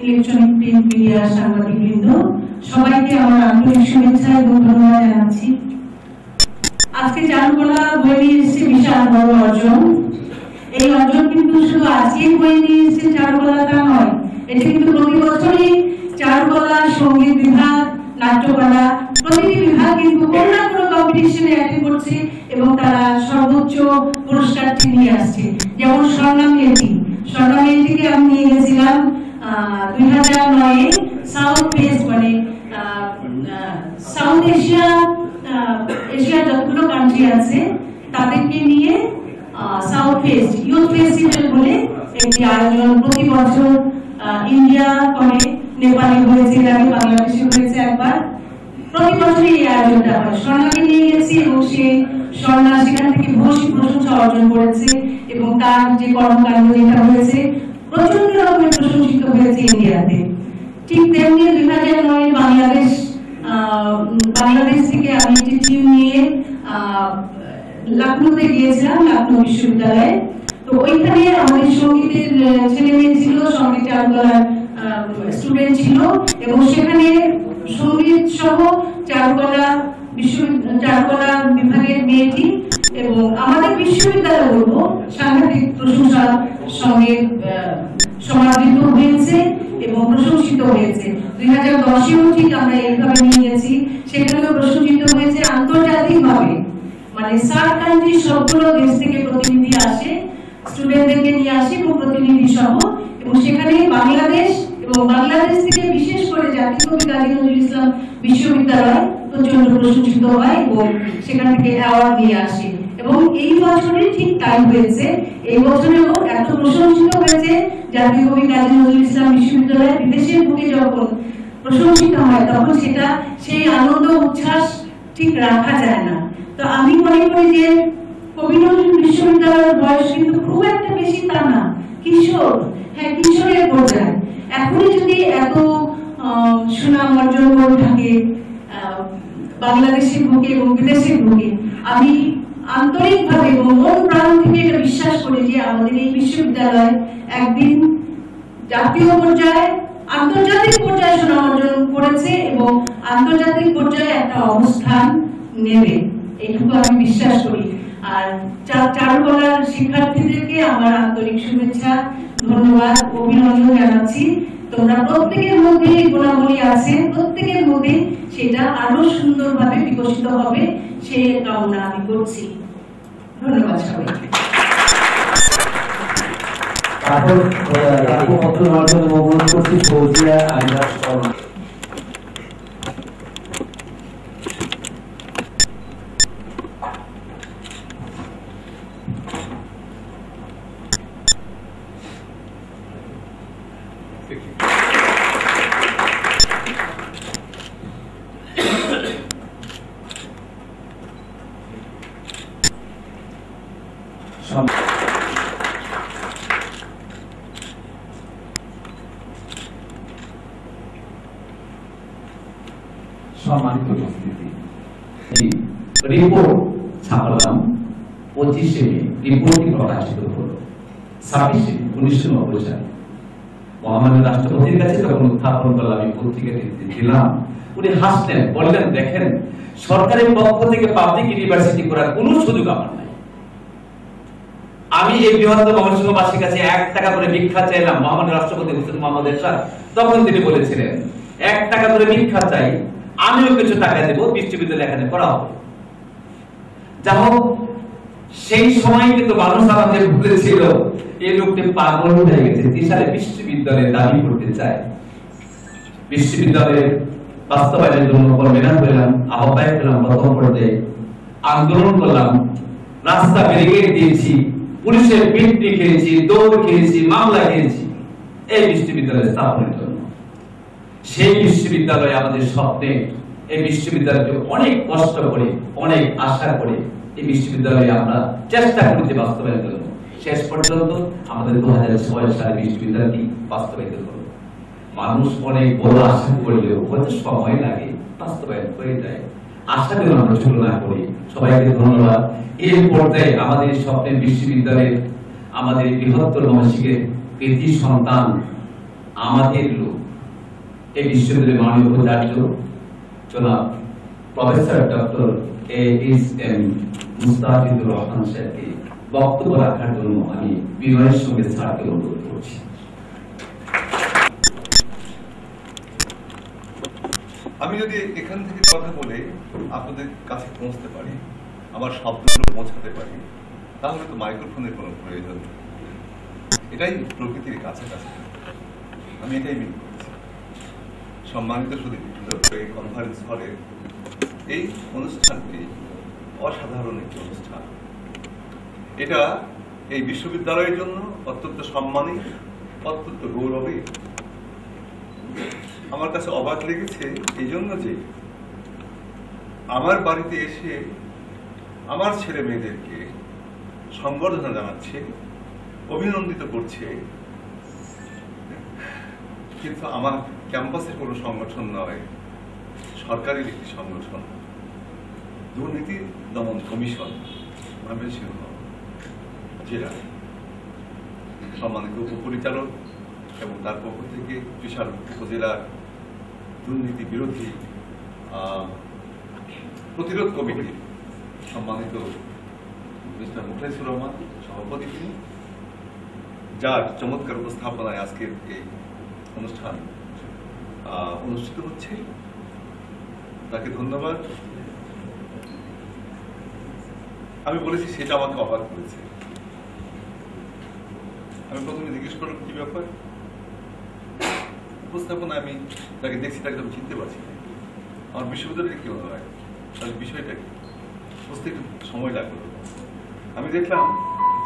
ইলেকট্রনিক প্রিন্ট মিডিয়া সাংবাদিক বৃন্দ, সবাইকে আমার আন্তরিক শুভেচ্ছা এবং ধন্যবাদ জানাচ্ছি। আজকে চারুকলা বই নিয়ে এসেছে বিশাল বড় অর্জন। এই অর্জন কিন্তু শুধু আজকে বই নিয়ে এসেছে চারুকলা তা নয়, এটা কিন্তু প্রতি বছরই চারুকলা, সঙ্গীত বিভাগ, নাট্যকলা প্রতিটি বিভাগ কিন্তু কোনো না কোনো কম্পিটিশনে অ্যাটেন্ড করছে এবং তারা সর্বোচ্চ পুরস্কারটি নিয়ে আসছে। যেমন স্বর্ণামেয়েটিকে আমি নিয়ে গেছিলাম 2009-এ সাউথ ফেস্ট, মানে সাউথ এশিয়ার যতগুলো কান্ট্রি আছে তাদেরকে নিয়ে সাউথ ফেস্ট ইউথ ফেস্টিভ্যাল বলে একটি আয়োজন প্রতি বছর ইন্ডিয়া করে, নেপালে হয়েছে, এর আগে বাংলাদেশে হয়েছে একবার। প্রতি বছরই এই আয়োজনটা হয়। স্বর্ণাকে নিয়ে গেছি এবং সেই স্বর্ণা সেখান থেকে ভূয়সী প্রশংসা অর্জন করেছে এবং তার যে কর্মকাণ্ড যেটা হয়েছে প্রচন্ড রকমের প্রশংসিত হয়েছে ইন্ডিয়াতে। ঠিক তেমনি 2009-এ বাংলাদেশ থেকে আমি একটি টিম নিয়ে লখনৌতে গিয়েছিলাম, লখনৌ বিশ্ববিদ্যালয়ে। তো ওইখানে আমাদের সঙ্গীতের ছেলে মেয়ে ছিল, সঙ্গীত চারুকলার স্টুডেন্ট ছিল এবং সেখানে সঙ্গীত সহ চারুকলা বিভাগের মেয়েটি এবং আমাদের বিশ্ববিদ্যালয় বলবো সাংঘাতিক প্রশংসার সঙ্গে সমাদৃত হয়েছে এবং প্রশংসিত হয়েছে। 2010-এও ঠিক আমরা এইভাবে নিয়ে গেছি, সেখানেও প্রশংসিত হয়েছে আন্তর্জাতিকভাবে, মানে সার্ক কান্ট্রি সবগুলো দেশ থেকে প্রতিনিধি আসে, স্টুডেন্টদেরকে নিয়ে আসে এবং প্রতিনিধি সহ, এবং সেখানে বাংলাদেশ এবং বাংলাদেশ থেকে বিশেষ করে জাতীয় কবি কাজী নজরুল ইসলাম বিশ্ববিদ্যালয় প্রচন্ড প্রশংসিত হয় এবং সেখান থেকে অ্যাওয়ার্ড নিয়ে আসে। এবং এই বছরে ঠিক তাই হয়েছে, এই বছরেও এত প্রশংসিত হয়েছে জাতীয় কবি কাজী নজরুল ইসলাম বিশ্ববিদ্যালয় বিদেশের বুকে যখন প্রশংসিত হয় তখন সেটা সেই আনন্দ উচ্ছ্বাস ঠিক রাখা যায় না। তো আমি মনে করি যে কবি নজরুল বিশ্ববিদ্যালয়ের বয়স কিন্তু খুব একটা বেশি তা না, কিশোর, হ্যাঁ কিশোরের পর্যায়ে। এখনই যদি এত সুনাম অর্জন করে থাকে বাংলাদেশের বুকে এবং বিদেশের বুকে, আমি আন্তরিকভাবে এবং মন প্রাণ থেকে এটা বিশ্বাস করি যে আমাদের এই বিশ্ববিদ্যালয় একদিন জাতীয় পর্যায়ে, আন্তর্জাতিক পর্যায়ে সুনাম অর্জন করেছে এবং আন্তর্জাতিক পর্যায়ে একটা অবস্থান নেবে, এইটুকু আমি বিশ্বাস করি। আর চারুকলার শিক্ষার্থীদেরকে আমার আন্তরিক শুভেচ্ছা, ধন্যবাদ, অভিনন্দন জানাচ্ছি। তোমরা প্রত্যেকের মধ্যে গুণাবলী আছে, প্রত্যেকের মধ্যে সেটা আরো সুন্দরভাবে বিকশিত হবে সেই কামনা আমি করছি। ধন্যবাদ সবাইকে। সম্মানিত উপস্থিতি, রিপোর্ট ছাপালাম 25শে মে, রিপোর্টটি প্রকাশিত হলো 26শে 1990 সালে। মহামান্য রাষ্ট্রপতির কাছে যখন উত্থাপন করলাম, আমি পত্রিকাটি দিলাম, উনি হাসলেন, বললেন দেখেন সরকারের পক্ষ থেকে পাবলিক ইউনিভার্সিটি করার কোনো সুযোগ আমার নাই। আমি এই বৃহত্তম ময়মনসিংহবাসীর কাছে 1 টাকা করে ভিক্ষা চাইলাম। মহামান্য রাষ্ট্রপতি হোসেন মোহাম্মদ এরশাদ তখন তিনি বলেছিলেন 1 টাকা করে ভিক্ষা চাই, আমিও কিছু টাকা দেব, বিশ্ববিদ্যালয় এখানে করা হবে। যা হোক, সেই সময় কিন্তু মানুষ আমাদের বলেছিল এই লোকটি পাগল হয়ে গেছে, তিসারে বিশ্ববিদ্যালয়ের দাবি করতে চায়। বিশ্ববিদ্যালয়ের বাস্তবায়নের জন্য কনভেনার হলাম, আহ্বায়ক হলাম, প্রথম পর্যায়ে আন্দোলন করলাম রাস্তা ব্যারিকেড দিয়েছি, পুলিশের পিটনি খেয়েছি, দৌড় খেয়েছি, মামলা খেয়েছি এই বিশ্ববিদ্যালয় স্থাপনের জন্য। সেই বিশ্ববিদ্যালয় আমাদের স্বপ্নে, এই বিশ্ববিদ্যালয়কে অনেক কষ্ট করে, অনেক আশা করে এই বিশ্ববিদ্যালয়ে আমরা চেষ্টা করেছি বাস্তবায়নের জন্য। শেষ পর্যন্ত আমাদের 2006 সালে বিশ্ববিদ্যালয়টি বাস্তবায়িত হলো। মানুষ অনেক বড় আশা করলেও হয়তো সময় লাগে, বাস্তবায়ন হয়ে যায়। আশা যেন আমরা ছোট না করি। সবাইকে ধন্যবাদ। এই পর্যায়ে আমাদের স্বপ্নের বিশ্ববিদ্যালয়ের, আমাদের বৃহত্তর মহাশিকের কৃতি সন্তান, আমাদের লোক, এই বিশ্ববিদ্যালয়ের মাননীয় উপাচার্য জনাব professor doctor ASM Mustafizur Rahman সাহেবকে বক্তব্য রাখার জন্য আমি বিনয়ের সঙ্গে স্যারকে অনুরোধ করছি। আমি যদি এখান থেকে কথা বলে আপনাদের কাছে পৌঁছতে পারি, আমার শব্দগুলো পৌঁছাতে পারি, তাহলে তো মাইক্রোফোনের কোনো প্রয়োজন নেই। এটাই প্রকৃতির কাছাকাছি, আমি এটাই মিন করছি। সম্মানিত সুধীবৃন্দ, এই কনফারেন্স হলে এই অনুষ্ঠানটি অসাধারণ একটি অনুষ্ঠান। এটা এই বিশ্ববিদ্যালয়ের জন্য অত্যন্ত সম্মানী, অত্যন্ত গৌরবী। আমার কাছে অবাক লেগেছে এই জন্য যে আমার বাড়িতে এসে আমার ছেলে মেয়েদেরকে সংবর্ধনা জানাচ্ছে, অভিনন্দিত করছে, কিন্তু আমার ক্যাম্পাসের কোনো সংগঠন নয়, সরকারি একটি সংগঠন, দুর্নীতি দমন কমিশন ময়মনসিংহ জেলা সম্মানিত উপপরিচালক এবং তার পক্ষ থেকে বিশাল উপজেলার দুর্নীতি বিরোধী প্রতিরোধ কমিটির সম্মানিত মিস্টার মুখলেসুর রহমান সভাপতি, তিনি যার চমৎকার উপস্থাপনায় আজকের এই অনুষ্ঠান অনুষ্ঠিত হচ্ছে, তাকে ধন্যবাদ। আমি বলেছি সেটা আমাকে অবাক করেছে। আমি প্রথমে জিজ্ঞেস করলাম কি ব্যাপার, উপস্থাপনা আমি তাকে দেখছি, তাকে আমি চিনতে পারছি না। আমার বিশ্ববিদ্যালয়ে কি মনে হয়, তাহলে বিষয়টা কি বুঝতে একটু সময় লাগলো। আমি দেখলাম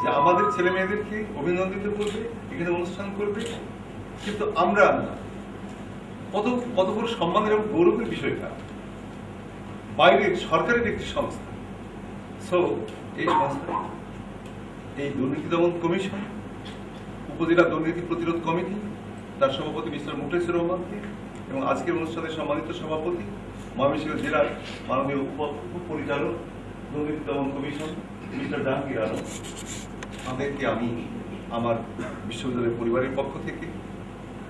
যে আমাদের ছেলে মেয়েদেরকে অভিনন্দিত করবে, এখানে অনুষ্ঠান করবে, কিন্তু আমরা কত কত বড় সম্মানের এবং গৌরবের বিষয়টা, বাইরের সরকারের একটি সংস্থা। সো এই সংস্থা, এই দুর্নীতি দমন কমিশন, উপজেলা দুর্নীতি প্রতিরোধ কমিটি, তার সভাপতি মিস্টার মুখলেসুর রহমানকে এবং আজকের অনুষ্ঠানের সম্মানিত সভাপতি ময়মনসিংহ জেলার মাননীয় উপপরিচালক দুর্নীতি দমন কমিশন মিস্টার জাহাঙ্গীর আলম, তাদেরকে আমি আমার বিশ্ববিদ্যালয়ের পরিবারের পক্ষ থেকে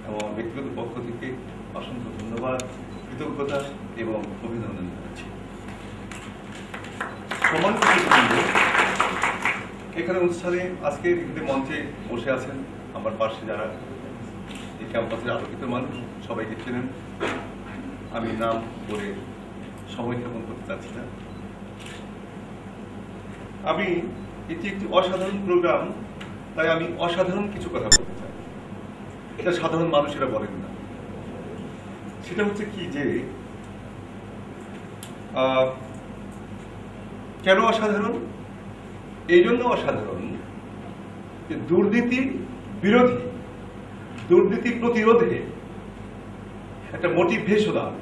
এবং ব্যক্তিগত পক্ষ থেকে অসংখ্য ধন্যবাদ, কৃতজ্ঞতা এবং অভিনন্দন জানাচ্ছি। এখানে অনুষ্ঠানে আজকে এখানে মঞ্চে বসে আছেন আমার পাশে যারা এই ক্যাম্পাসের আলোকিত মানুষ, সবাইকে চেনেন, আমি নাম বলে সময় ক্ষেপণ করতে চাচ্ছি না। আমি এটি একটি অসাধারণ প্রোগ্রাম, তাই আমি অসাধারণ কিছু কথা বলতে চাই, এটা সাধারণ মানুষেরা বলেন না। সেটা হচ্ছে কি যে কেন অসাধারণ? এই জন্য অসাধারণ যে দুর্নীতি বিরোধী, দুর্নীতি প্রতিরোধে একটা মোটিভেশনাল,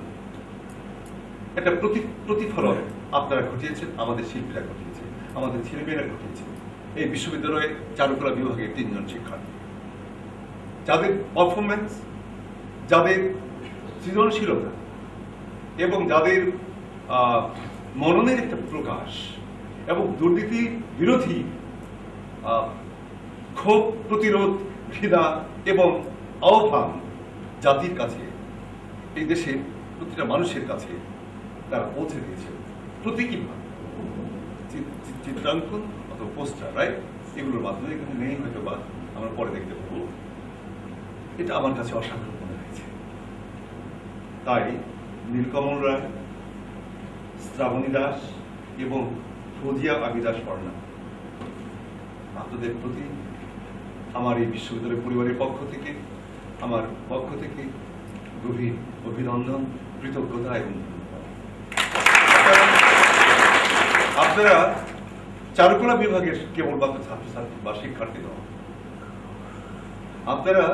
একটা প্রতিফলন আপনারা ঘটিয়েছেন, আমাদের শিল্পীরা ঘটিয়েছে, আমাদের ছেলেমেয়েরা ঘটিয়েছে। এই বিশ্ববিদ্যালয়ে চারুকলা বিভাগের 3 জন শিক্ষার্থী, যাদের পারফরমেন্স, যাদের সৃজনশীলতা এবং যাদের মননের একটা প্রকাশ এবং দুর্নীতি বিরোধী ক্ষোভ, প্রতিরোধ, ঘৃণা এবং আহ্বান জাতির কাছে, এই দেশে প্রতিটা মানুষের কাছে তারা পৌঁছে দিয়েছে। প্রতীকীভাবে চিত্রাঙ্কন অথবা পোস্টার, রাইট, এগুলোর মাধ্যমে এখানে নেই হয়তো বা আমরা পরে দেখতে পাবো। এটা আমার কাছে অসাধারণ মনে হয়েছে। তাই নীলকমল রায়, শ্রাবণী দাস এবং ফজিয়া আবিদা স্বর্ণা, আপনাদের প্রতি আমার এই বিশ্ববিদ্যালয় পরিবারের পক্ষ থেকে, আমার পক্ষ থেকে গভীর অভিনন্দন, কৃতজ্ঞতা এবং আপনারা চারুকলা বিভাগের কেবলমাত্র ছাত্রছাত্রী বা শিক্ষার্থী নয়, আপনারা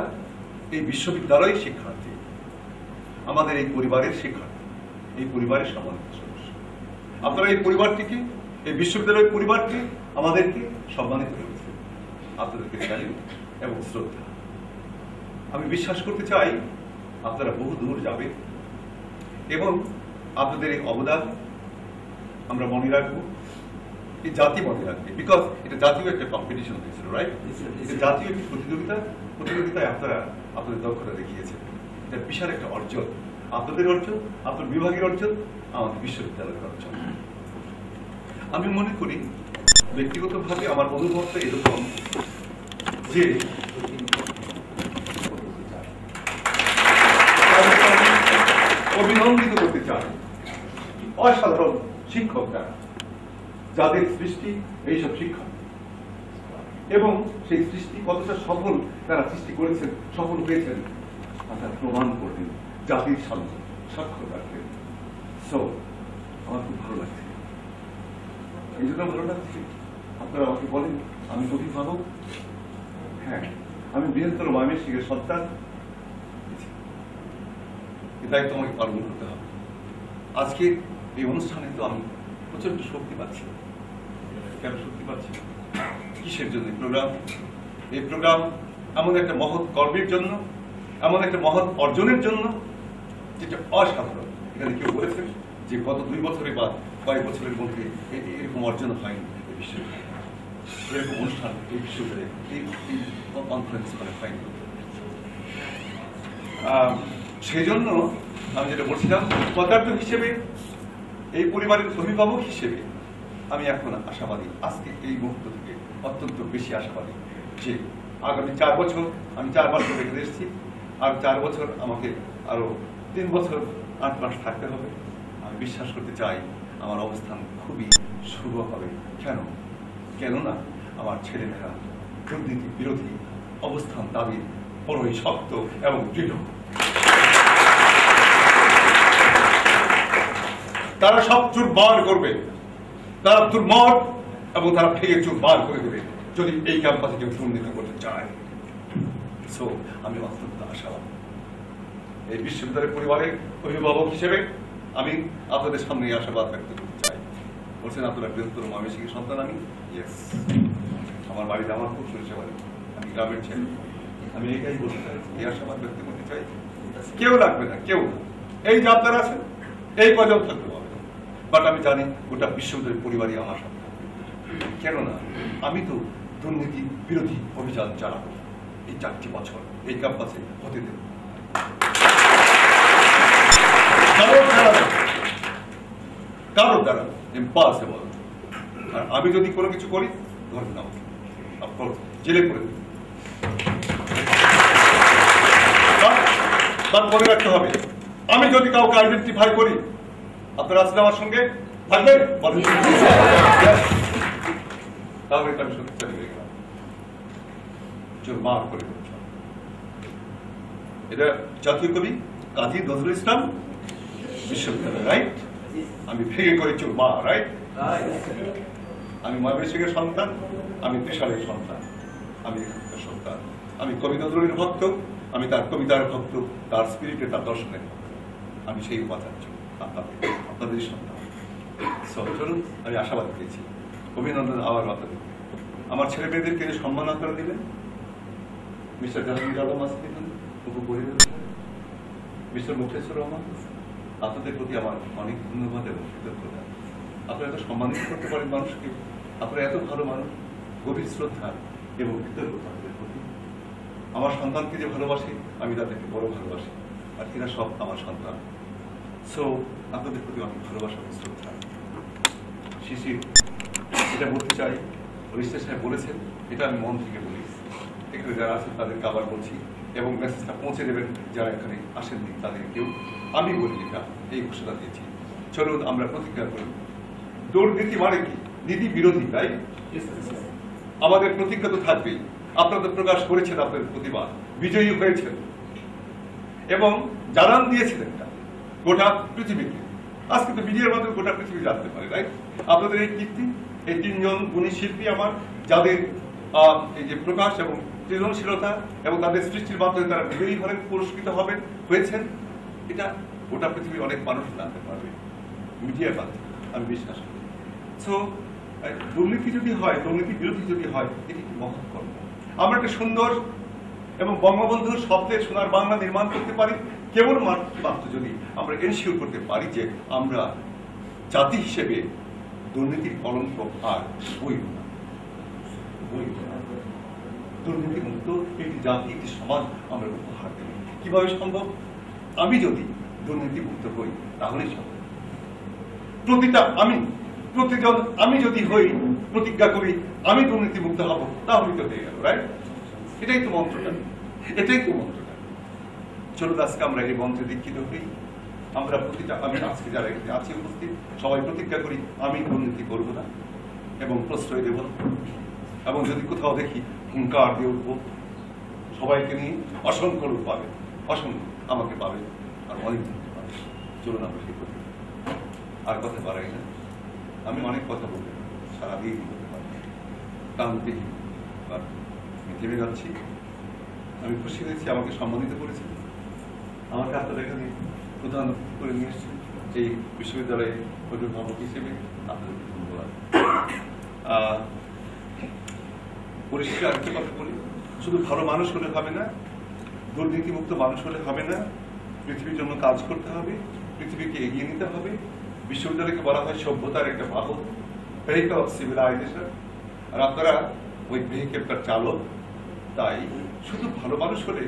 এই বিশ্ববিদ্যালয়ের শিক্ষার্থী, আমাদের এই পরিবারের শিক্ষার্থী, এই পরিবারের সম্মানিত সদস্য। আপনারা এই পরিবারটিকে, এই বিশ্ববিদ্যালয়ের পরিবারকে আমাদেরকে সম্মানিত করেছে। আপনাদেরকে স্যালুট এবং শ্রদ্ধা। আমি বিশ্বাস করতে চাই আপনারা বহু দূর যাবে এবং আপনাদের এই অবদান আমরা মনে রাখবো, এই জাতি মনে রাখবে। বিকজ এটা জাতীয় একটা কম্পিটিশন হয়েছিল, রাইট? এটা জাতীয় একটি প্রতিযোগিতায় আপনারা আপনাদের দক্ষতা দেখিয়েছেন। এটা বিশাল একটা অর্জন, আপনাদের অর্জন, আপনার বিভাগের অর্জন, আমাদের বিশ্ববিদ্যালয়ের অর্জন। আমি মনে করি ব্যক্তিগতভাবে আমার অনুভবটা এরকম যে অভিনন্দিত করতে চাই অসাধারণ শিক্ষকরা, যাদের সৃষ্টি এইসব শিক্ষা, এবং সেই সৃষ্টি কতটা সফল তারা সৃষ্টি করেছেন, সফল হয়েছেন, তারা প্রমাণ করলেন, জাতির সামনে সাক্ষ্য রাখলেন। সো আমার খুব ভালো লাগছে। এই জন্য ভালো লাগছে আপনারা আমাকে বলেন আমি অভিভাবক, হ্যাঁ আমি বৃহত্তর ময়মনসিংহের সন্তান, এই দায়িত্ব আমাকে পালন করতে হবে। আজকে এই অনুষ্ঠানে তো আমি প্রচন্ড শক্তি পাচ্ছি। কেন শক্তি পাচ্ছি? কিসের জন্য এই প্রোগ্রাম? এমন একটা মহৎ কর্মের জন্য, এমন একটা মহৎ অর্জনের জন্য যেটা অসাধারণ। এখানে কেউ বলেছেন যে গত 2 বছরে বা কয়েক বছরের মধ্যে এরকম অর্জন হয়নি এই বিশ্ববিদ্যালয়ে, এরকম অনুষ্ঠান এই বিশ্ববিদ্যালয়ে, এই কনফারেন্স করে হয়নি। সেই জন্য আমি যেটা বলছিলাম, পদার্থ হিসেবে, এই পরিবারের অভিভাবক হিসেবে আমি এখন আশাবাদী, আজকে এই মুহূর্ত থেকে অত্যন্ত বেশি আশাবাদী যে আগামী 4 বছর, আমি 4 বছর রেখে এসেছি, আর 4 বছর আমাকে আরো 3 বছর 8 মাস থাকতে হবে। আমি বিশ্বাস করতে চাই আমার অবস্থান খুবই শুভ হবে। কেননা আমার ছেলেমেয়েরা দুর্নীতি বিরোধী অবস্থান দাবি বড়ই শক্ত এবং দৃঢ়। তারা সব চুর বার করবে, তারা দুর্মট এবং তারা ভেঙে চুর বার করে দেবে যদি এই ক্যাম্পাসে কেউ দুর্নীতি করতে চায়। সো আমি অত্যন্ত আশাবাদী। এই বিশ্ববিদ্যালয়ের পরিবারের অভিভাবক হিসেবে আমি আপনাদের সামনে আশাবাদ ব্যক্ত করতে চাই। বলছেন আপনারা বৃহত্তর ময়মনসিংহের সন্তান। আমি ইয়েস, আমার বাড়িতে আমার খুব সরিষা বাড়ি, আমি গ্রামের ছেলে। আমি এটাই বলতে চাই, এই আশাবাদ ব্যক্ত করতে চাই। কেউ লাগবে না, কেউ না, এই যে আপনারা আছেন এই কজন থাকতে পারবে, বাট আমি জানি গোটা বিশ্ববিদ্যালয়ের পরিবারই আমার সাথে। কেননা আমি তো দুর্নীতি বিরোধী অভিযান চালাবো এই 4টি বছর এই ক্যাম্পাসে হতে দেব। কারোর দ্বারা ইম্পসিবল। আর আমি যদি কোনো কিছু করি ধরে নাও, জেলে করে দেব। তার মনে রাখতে হবে, আমি যদি কাউকে আইডেন্টিফাই করি, আপনারা আসলে আমার সঙ্গে থাকবেন, তাহলে আমি শক্তিশালী হয়ে গেলাম। মাফ করে এটা জাতীয় কবি কাজী নজরুল ইসলাম বিশ্ববিদ্যালয়, রাইট? আমি ভেঙে করে মা, রাইট? আমি ময়মনসিংহের সন্তান, আমি ত্রিশালের সন্তান, আমি এখানকার সন্তান, আমি কবি নজরুলের ভক্ত, আমি তার কবিতার ভক্ত, তার স্পিরিটে, তার দর্শনের ভক্ত। আমি সেই উপাচার্য, আপনাদের সন্তান। চলুন, আমি আশাবাদ পেয়েছি। অভিনন্দন আবার আপনাদের। আমার ছেলে মেয়েদেরকে যে সম্মান আপনারা দিলেন, মিস্টার জাহাঙ্গীর আলম আসিফ, মিস্টার মুখলেসুর রহমান, আপনাদের প্রতি আমার অনেক ধন্যবাদ এবং কৃতজ্ঞতা। আপনারা এত সম্মানিত করতে পারেন মানুষকে, আপনারা এত ভালো মানুষ, গভীর শ্রদ্ধা এবং কৃতজ্ঞতা আপনাদের প্রতি। আমার সন্তানকে যে ভালোবাসি, আমি তাদেরকে বড় ভালোবাসি, আর এরা সব আমার সন্তান। সো আপনাদের প্রতি অনেক ভালোবাসা এবং শ্রদ্ধা। শিশির, এটা বলতে চাই, রেজিস্ট্রার সাহেব বলেছেন, এটা আমি মন থেকে বলি। এখানে যারা আছেন তাদেরকে আবার বলছি, এবং মেসেজটা পৌঁছে দেবেন যারা এখানে আসেননি তাদেরকেও আমি বলি, এটা এই ঘোষণা দিয়েছি। চলুন আমরা প্রতিজ্ঞা করি। দুর্নীতি মানে কি? নীতি বিরোধী, তাই আমাদের প্রতিজ্ঞা তো থাকবেই। আপনারা তো প্রকাশ করেছেন আপনাদের প্রতিবাদ, বিজয়ী হয়েছেন এবং জানান দিয়েছিলেন গোটা পৃথিবীকে। আজকে তো মিডিয়ার মাধ্যমে গোটা পৃথিবী জানতে পারে, রাইট? আপনাদের এই কীর্তি, এই তিনজন গুণী শিল্পী আমার, যাদের এই যে প্রকাশ এবং সৃজনশীলতা এবং তাদের সৃষ্টির মাধ্যমে তারা বিজয়ী হলেন, পুরস্কৃত হয়েছেন, এটা গোটা পৃথিবীর অনেক মানুষ জানতে পারবে মিডিয়ার মাধ্যমে, আমি বিশ্বাস করি। সো দুর্নীতি যদি হয়, দুর্নীতি বিরোধী যদি হয়, এটি কি মহৎ কর্ম। আমরা একটা সুন্দর এবং বঙ্গবন্ধুর শব্দের সোনার বাংলা নির্মাণ করতে পারি কেবল মাত্র যদি আমরা এনশিওর করতে পারি যে আমরা জাতি হিসেবে দুর্নীতির কলঙ্ক আর বইব না, দুর্নীতি মুক্ত একটি জাতি, একটি সমাজ আমরা উপহার দেব। কিভাবে সম্ভব? আমি যদি দুর্নীতি মুক্ত হই তাহলেই সম্ভব। আমি যদি হই, প্রতিজ্ঞা করি আমি দুর্নীতি মুক্ত হব, তাহলেই তো হয়ে গেল, রাইট? এটাই তো মন্ত্রটা, এটাই তো মন্ত্রটা। চলুন আজকে আমরা এই মন্ত্রে দীক্ষিত হই। আমরা আমি আজকে যারা এখানে আছি উপস্থিত, সবাই প্রতিজ্ঞা করি আমি দুর্নীতি করব না এবং প্রশ্রয় দেব না, এবং যদি কোথাও দেখি হুঙ্কার দিয়ে উঠবো। সবাইকে নিয়ে অসংখ্য লোক পাবে, অসংখ্য আমাকে পাবে, আর অনেক পাবে। চলুন আমরা সেই করি। আর কথা বাড়াই না, আমি অনেক কথা বলতে সারাদিন বলতে পারি, টানতে থেমে যাচ্ছি। আমি খুশি হয়েছি আমাকে সম্মানিত করেছি, আমাকে আপনারা এখানে প্রধান করে নিয়ে এসেছি এই বিশ্ববিদ্যালয়ে অভিভাবক হিসেবে। আপনাদেরকে ধন্যবাদ। পরিষ্কার একটা কথা বলি, শুধু ভালো মানুষ হলে হবে না, দুর্নীতিমুক্ত মানুষ হলে হবে না, পৃথিবীর জন্য কাজ করতে হবে, পৃথিবীকে এগিয়ে নিতে হবে। বিশ্ববিদ্যালয়কে বলা হয় সভ্যতার একটা বাহক, ভেহিকল অফ সিভিলাইজেশন, আর আপনারা ওই ভেহিকলটার চালক। তাই শুধু ভালো মানুষ হলে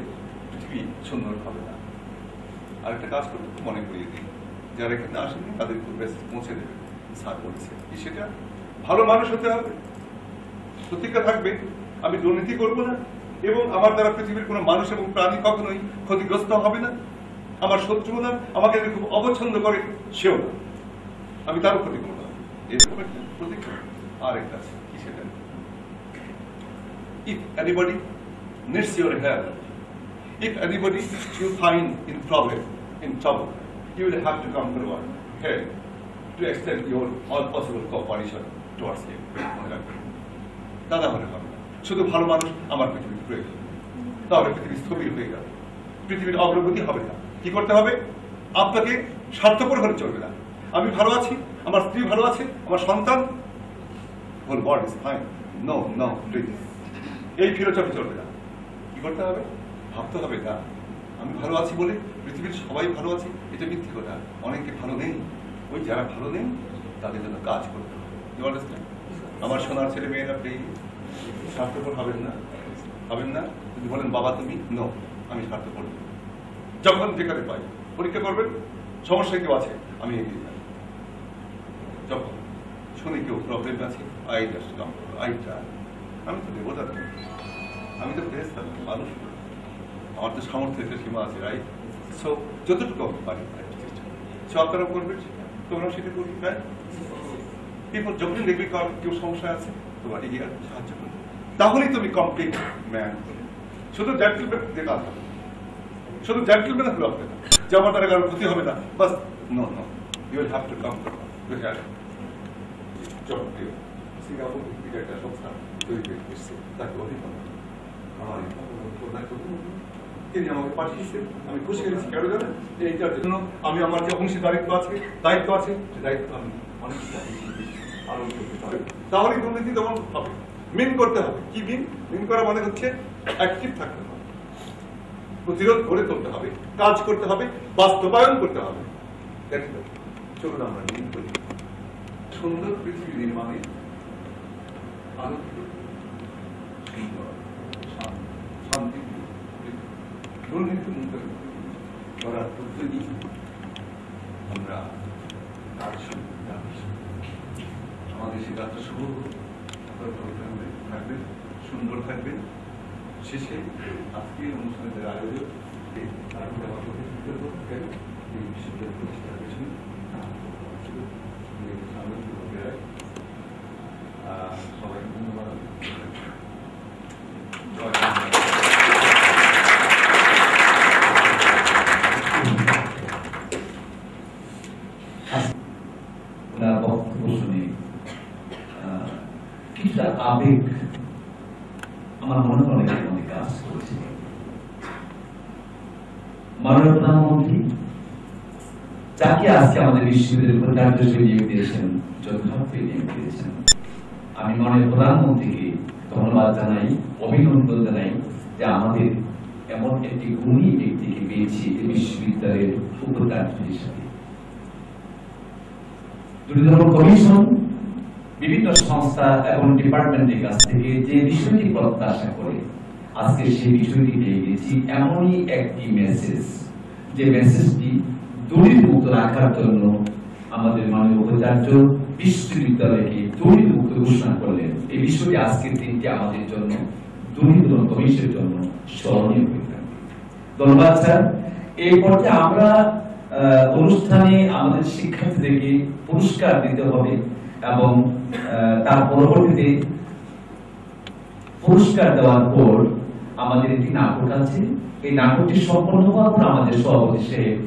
পৃথিবী সুন্দর হবে না। আর একটা কাজ করতে মনে করিয়ে দিই, যারা এখানে আসেনি তাদের পৌঁছে দেবে। স্যার বলছে কি সেটা, ভালো মানুষ হতে হবে, প্রতিজ্ঞা থাকবে আমি দুর্নীতি করব না, এবং আমার দ্বারা পৃথিবীর কোনো মানুষ এবং প্রাণী কখনোই ক্ষতিগ্রস্ত হবে না। আমার শত্রু না, আমাকে খুব অপছন্দ করে সেও না, আমি তারও ক্ষতি করবো না, এরকম একটা প্রতিজ্ঞা। আর একটা আছে কি সেটা, if anybody needs your help, if anybody you find in problem, in trouble, you will have to come to our help to extend your all possible cooperation towards him. দাদা মনে হবে না, শুধু ভালো মানুষ আমার পৃথিবীর প্রয়োজন, তাহলে পৃথিবী স্থবির হয়ে যাবে, পৃথিবীর অগ্রগতি হবে না। কি করতে হবে? আপনাকে স্বার্থপর হলে চলবে না। আমি ভালো আছি, আমার স্ত্রী ভালো আছে, আমার সন্তান, whole world is fine, no no please, এই ফিলোসফি চলবে না। কি করতে হবে? ভাবতে হবে না আমি ভালো আছি বলে পৃথিবীর সবাই ভালো আছে, এটা মিথ্যে কথা। অনেকে ভালো নেই, ওই যারা ভালো নেই তাদের জন্য কাজ করতে হবে। আমার সোনার ছেলে মেয়েরা প্লিজ স্বার্থপর হবেন না, হবেন না। যদি বলেন বাবা তুমি, নো আমি স্বার্থপর, যখন যেখানে পাই পরীক্ষা করবেন, সমস্যা কেউ আছে আমি এগিয়ে যাই। যখন শুনে কেউ প্রবলেম আছে, আইটা আমি তো দেবো, আমি তো ফেরেশতা না, মানুষ, আমার তো সামর্থ্য একটা সীমা আছে, রাইট? সো যতটুকু পারি সো আপনারা করবেন, তোমরা সেটা করবি, রাইট? এরপর যখন দেখবি কেউ সমস্যা আছে তোমার এগিয়ে সাহায্য করবে, তাহলেই তুমি কমপ্লিট ম্যান। শুধু জেন্টলম্যান দিয়ে কাজ হবে, শুধু জেন্টলম্যান হলে হবে না যে আমার দ্বারা কারোর ক্ষতি হবে না, বাস no no, you will have to come to help. যখন কেউ সিঙ্গাপুর থেকে একটা সংস্থা তৈরি করে এসছে, তাকে অভিনন্দন, আমার তিনি আমাকে পাঠিয়েছেন, আমি খুশি হয়েছি। কেন জানেন? এইটার জন্য আমি আমার যে অংশীদারিত্ব আছে, দায়িত্ব আছে, সে দায়িত্ব আমি অনেক পালন করতে হবে। তাহলে দুর্নীতি দমন হবে। মিন করতে হবে। কি মিন? মিন করা মানে হচ্ছে অ্যাক্টিভ থাকতে হবে, প্রতিরোধ গড়ে তুলতে হবে, কাজ করতে হবে, বাস্তবায়ন করতে হবে। চলুন আমরা মিন করি। সুন্দর পৃথিবী নির্মাণে আলোকিত, সুন্দর, শান্তি, দুর্নীতি মুক্ত করার উদ্যোগী আমরা কাজ শুরু করতে হবে। আমাদের সে যাত্রা শুভ থাকবেন, সুন্দর থাকবেন। শেষে আজকের অনুষ্ঠানের আয়োজক এই বিশ্ববিদ্যালয় প্রতিষ্ঠার পেছনে সবাইকে ধন্যবাদ। বক্তব্য শুনে মাননীয় প্রধানমন্ত্রী যাকে আজকে আমাদের বিশ্ববিদ্যালয়ের উপাচার্য হিসেবে নিয়োগ দিয়েছেন, যথার্থই নিয়োগ দিয়েছেন। আমি মাননীয় প্রধানমন্ত্রীকে ধন্যবাদ জানাই, অভিনন্দন জানাই যে আমাদের এমন একটি গুণী ব্যক্তিকে পেয়েছি এই বিশ্ববিদ্যালয়ের উপাচার্য হিসেবে। দুর্নীতি কমিশন বিভিন্ন সংস্থা এবং ডিপার্টমেন্টের কাছ থেকে যে বিষয়টি প্রত্যাশা করে আজকে সেই বিষয়টি পেয়ে গেছি। এমনই একটি মেসেজ, যে মেসেজটি দুর্নীতিমুক্ত রাখার জন্য আমাদের মাননীয় উপাচার্য বিশ্ববিদ্যালয়কে দুর্নীতিমুক্ত ঘোষণা করলেন। এই বিষয়টি আজকের দিনটি আমাদের জন্য, দুর্নীতি কমিশনের জন্য স্মরণীয় হয়ে থাকবে। ধন্যবাদ স্যার। এই পর্যায়ে আমরা অনুষ্ঠানে আমাদের শিক্ষার্থীদেরকে পুরস্কার দিতে হবে এবং তার পরবর্তীতে পুরস্কার দেওয়ার পর আমাদের একটি নাটক আছে। এই নাটকটি সম্পন্ন হওয়ার পর আমাদের সভাপতি সাহেব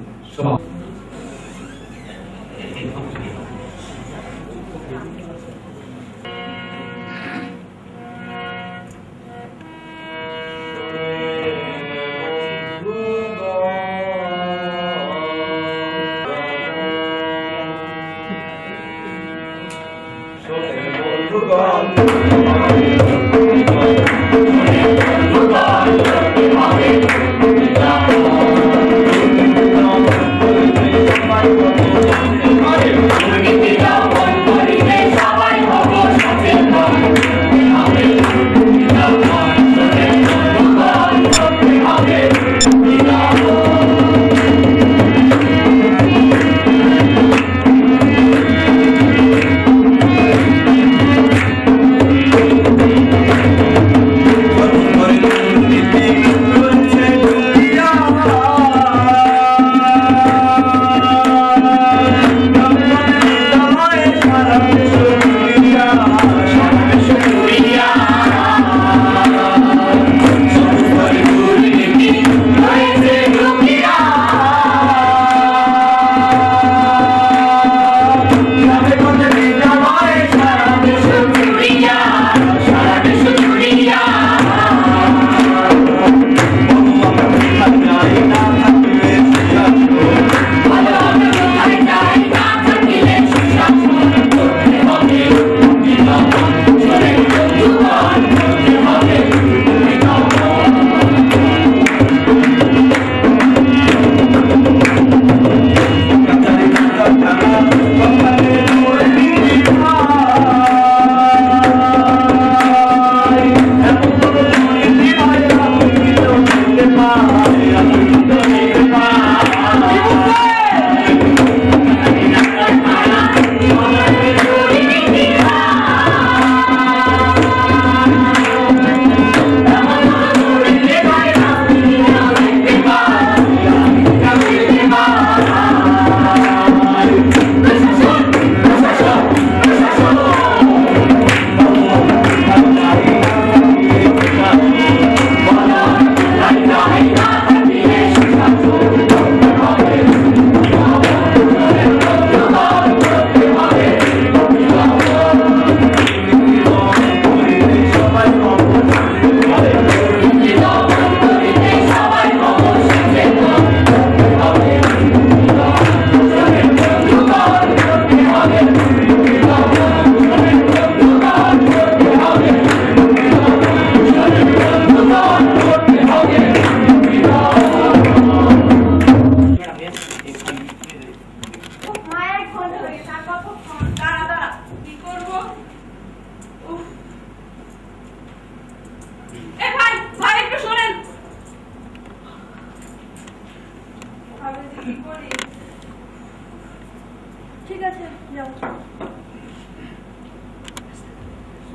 ঠিক আছে যাও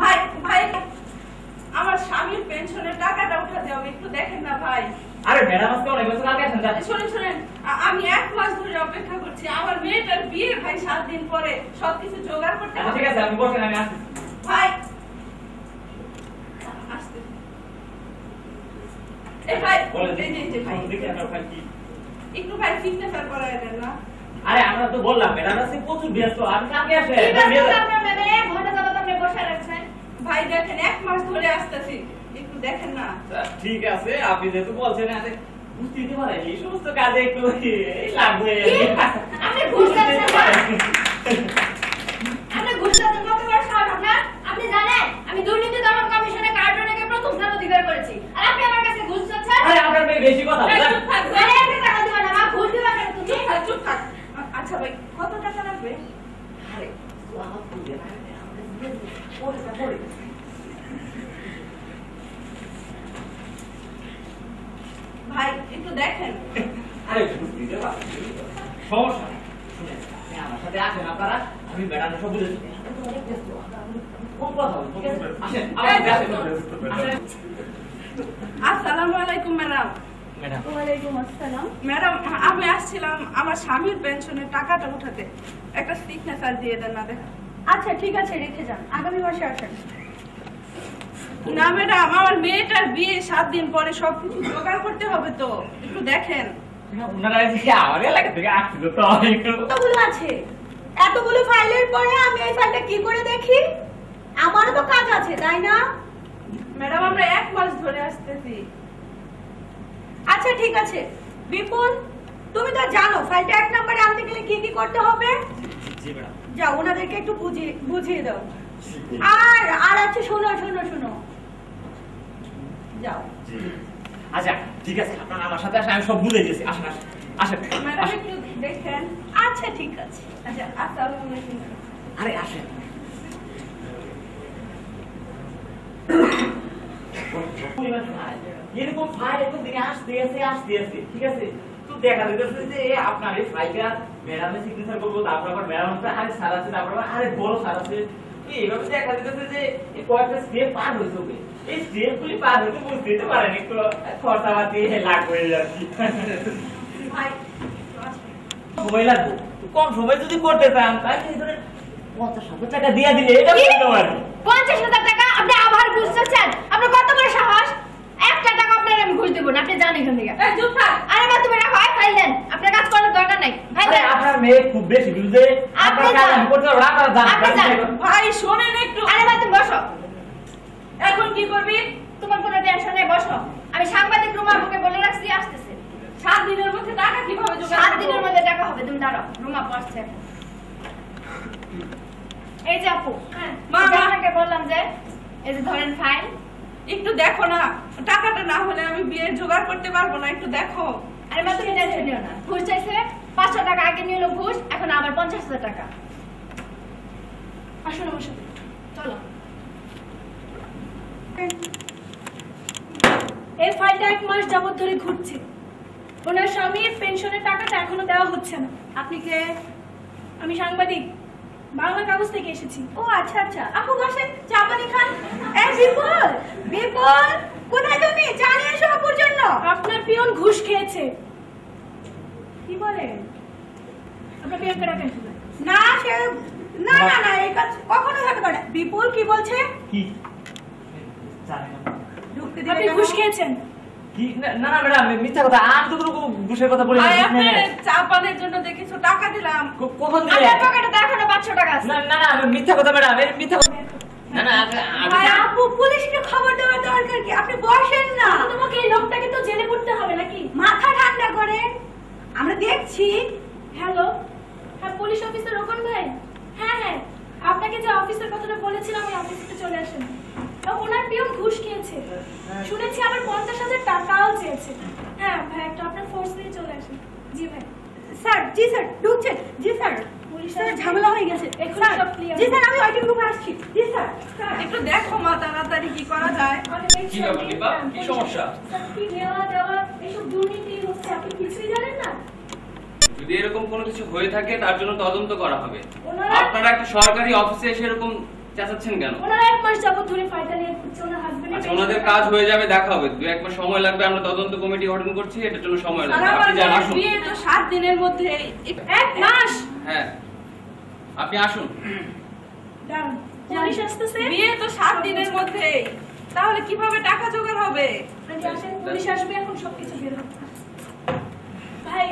ভাই ভাই আমার স্বামীর পেনশনের টাকাটা উঠাতে হবে একটু দেখেন না ভাই আরে ম্যাডাম আজকে অনেক বছর আগে আছেন যান শুনেন শুনেন আমি 1 মাস ধরে অপেক্ষা করছি আমার মেয়েটার বিয়ে ভাই 7 দিন পরে সবকিছু জোগাড় করতে হবে ঠিক আছে আপনি বসেন আমি আসছি ভাই আসতে এই ভাই এই যে ভাই দেখি আমরা ভাই কি একটু ভাই সিগনেচার করায় দেন না আরে আমরা তো বললাম ম্যাডাম আজকে প্রচুর ব্যস্ত আমি কালকে আসে ভাই দেখেন 1 মাস ধরে আসতেছি একটু দেখেন না ঠিক আছে আপনি যেহেতু বলছেন বুঝতে দিতে পারেন এই সমস্ত কাজে একটু লাগবে। আপনি ঘুষ যাচ্ছেন, আপনি ঘুষ যাচ্ছেন কত বড় সাহস আপনার? আপনি জানেন আমি দুর্নীতি দমন কমিশনে কার্টুনকে প্রথম স্থান অধিকার করেছি, আর আপনি আমার কাছে ঘুষ চাচ্ছেন? আরে আপনার মেয়ে বেশি কথা বলে। চুপ থাক, আরে একটা টাকা দিবা না, মা ঘুষ দিবা কেন তুমি? চুপ থাক। আচ্ছা ভাই কত টাকা লাগবে? আরে আমার বুঝে না পড়ে পড়ে ভাই একটু দেখেন। আরে বুঝতে দিতে পারেন সমস্যা নেই। শুনেন আপনি আমার সাথে আসেন আপনারা, আমি ম্যাডামের সব বুঝেছি। কোন কথা বলবো ঠিক আছে? আসেন আমার সাথে আসেন। আসসালামু আলাইকুম ম্যাডাম। ম্যাডাম ওয়ালাইকুম আসসালাম। ম্যাডাম আমি আসছিলাম আমার স্বামীর পেনশনের টাকাটা উঠাতে, একটা সিগনেচার দিয়ে দেন না দেখেন। আচ্ছা ঠিক আছে, রেখে যান, আগামী মাসে আসেন। না ম্যাডাম আমার মেয়েটার বিয়ে 7 দিন পরে সবকিছু জোগাড় করতে হবে তো, একটু দেখেন। ওনারা এদিকে আমার এলাকা থেকে আসছিল তো একটু কতগুলো আছে, এতগুলো ফাইলের পরে আমি এই ফাইলটা কি করে দেখি? আমারও তো কাজ আছে তাই না? ম্যাডাম আমরা 1 মাস ধরে আসতেছি। আচ্ছা ঠিক আছে বিপুল, তুমি তো জানো ফাইলটা 1 নম্বরে আনতে গেলে কি কি করতে হবে। জি ম্যাডাম। যাও ওনাদেরকে একটু বুঝিয়ে দাও। আর আছে, শোনো শোনো শোনো, যাও। আচ্ছা ঠিক আছে আপনারা আমার সাথে আসেন, আমি সব বুঝে গেছি। আসেন আসেন আসেন ম্যাডাম একটু দেখেন। আচ্ছা ঠিক আছে। আচ্ছা আসসালামু আলাইকুম। আরে আসেন। এরকম ফাইল একদম দিনে আসতে আছে ঠিক আছে। তো দেখা যাচ্ছে যে আপনার এই ফাইলটা ম্যাডামের সিগনেচার করবো, তারপর আবার ম্যাডাম আরে স্যার আছে, তারপর আরে বড় স্যার আছে। এইভাবে দেখা যাচ্ছে যে কয়েকটা স্টেপ পার হইতে হবে। এই স্টেপ গুলি পার হইতে বুঝতে দিতে পারেন একটু খরচাপাতি লাগবে আর কি। ভাই সময় লাগবে, কম সময় যদি করতে চান তাহলে এই ধরেন 50,000 টাকা দিয়ে দিলে এটা করতে পারবেন। 50,000 টাকা আপনি আবার ঘুষ চাচ্ছেন? আপনার কত বড় সাহস? 1 টাকা আপনার আমি ঘুষ দেব না, আপনি জানেন এখান থেকে। এই চুপ থাক। আরে মা তুমি রাখো, ফাইল দেন, আপনার কাজ করার দরকার নাই। ফাইল আরে দেন। আপনার মেয়ে খুব বেশি বুঝে আপনার কাজ আমি করতে পারবো, আপনারা আপনি যান। জানেন। ভাই শোনেন একটু। আরে মা তুমি বসো, এখন কি করবি? তোমার কোনো টেনশন নেই, বসো। আমি সাংবাদিক রুমাকে বলে রাখছি আসতেছে। 7 দিনের মধ্যে টাকা কিভাবে জোগাড় 7 করব? দিনের মধ্যে টাকা হবে, তুমি দাঁড়াও। রুমা বসছে এখন। এই যে আপু, হ্যাঁ মা, মা মা। আপনাকে বললাম যে এই যে ধরেন ফাইল। একটু দেখো না, টাকাটা না হলে আমি বিয়ে জোগাড় করতে পারবো না, একটু দেখো। আরে মা তুমি টেনশন নিও না, ঘুষ চাইছে 500 টাকা আগে নিল ঘুষ, এখন আবার 50,000 টাকা। আসুন আমার সাথে, চলো। এই ফাইলটা 1 মাস যাবত ধরে ঘুরছে, ওনার স্বামীর পেনশনের টাকাটা এখনো দেওয়া হচ্ছে না। আপনি কে? আমি সাংবাদিক, বাংলা কাগজ থেকে এসেছি। ও আচ্ছা আচ্ছা, আপু বসেন, চা পানি খান। এই বিপুল, বিপুল কোথায় তুমি? চা নিয়ে এসো আপুর জন্য। আপনার পিয়ন ঘুষ খেয়েছে। কি বলে? আপনার পিয়নকে ডাকেন। না সে না না না, এই কাজ কখনো হতে পারে। বিপুল কি বলছে? কি জানেন না? ঢুকতে দিবেন? আপনি ঘুষ খেয়েছেন? কি না না ম্যাডাম মিথ্যা কথা, আমি তো কোনো ঘুষের কথা বলি না। ভাই আপনার চা পানের জন্য যে কিছু টাকা দিলাম। কখন দিলেন? আপনার পকেটে তো এখনো 500 টাকা আছে। না না না আমি মিথ্যা কথা ম্যাডাম, এর মিথ্যা কথা না না ভাই আপু, পুলিশকে খবর দেওয়ার দরকার কি? আপনি বসেন না। তোমাকে এই লোকটাকে তো জেলে পড়তে হবে নাকি? মাথা ঠান্ডা করে, আমরা দেখছি। হ্যালো, হ্যাঁ পুলিশ অফিসার রোকন ভাই। হ্যাঁ হ্যাঁ, আপনাকে যে অফিসের কথাটা বলেছিলাম ওই অফিসে চলে আসেন। ওনার পিয়ন ঘুষ খেয়েছে, শুনেছি আবার 50,000 টাকাও চেয়েছে। হ্যাঁ ভাই একটু আপনার ফোর্স নিয়ে চলে আসেন। জি ভাই। স্যার, জি স্যার, ঢুকছেন। জি স্যার, স্যার ঝামেলা হয়ে গেছে। সব ক্লিয়ার। জি স্যার, আমি ওয়েটিং রুমে আসছি। জি স্যার। একটু দেখো মা তাড়াতাড়ি কি করা যায়। কি ব্যাপার দীপা? কি সমস্যা? স্যার কি নেওয়া দেওয়া এসব দুর্নীতি হচ্ছে, আপনি কিছুই জানেন না? যদি এরকম কোনো কিছু হয়ে থাকে তার জন্য তদন্ত করা হবে। ওনারা- আপনারা একটা সরকারি অফিসে এসে এরকম চেঁচাচ্ছেন কেন? ওনারা 1 মাস যাবত ধরে ফাইলটা নিয়ে ঘুরছে, ওনার হাজবেন্ডের। আচ্ছা ওনাদের কাজ হয়ে যাবে, দেখা হবে। 2-1 মাস সময় লাগবে, আমরা তদন্ত কমিটি গঠন করছি, এটার জন্য সময় আর লাগবে। আমার আপনি যান, মেয়ের আসুন। বিয়ে তো 7 দিনের মধ্যে। 1 মাস? হ্যাঁ আপনি আসুন। দাঁড়ান, পুলিশ আসতেছে। বিয়ে তো 7 দিনের মধ্যে, তাহলে কিভাবে টাকা জোগাড় হবে? আগে আসেন, পুলিশ আসবে, এখন সবকিছু বের হবে। ভাই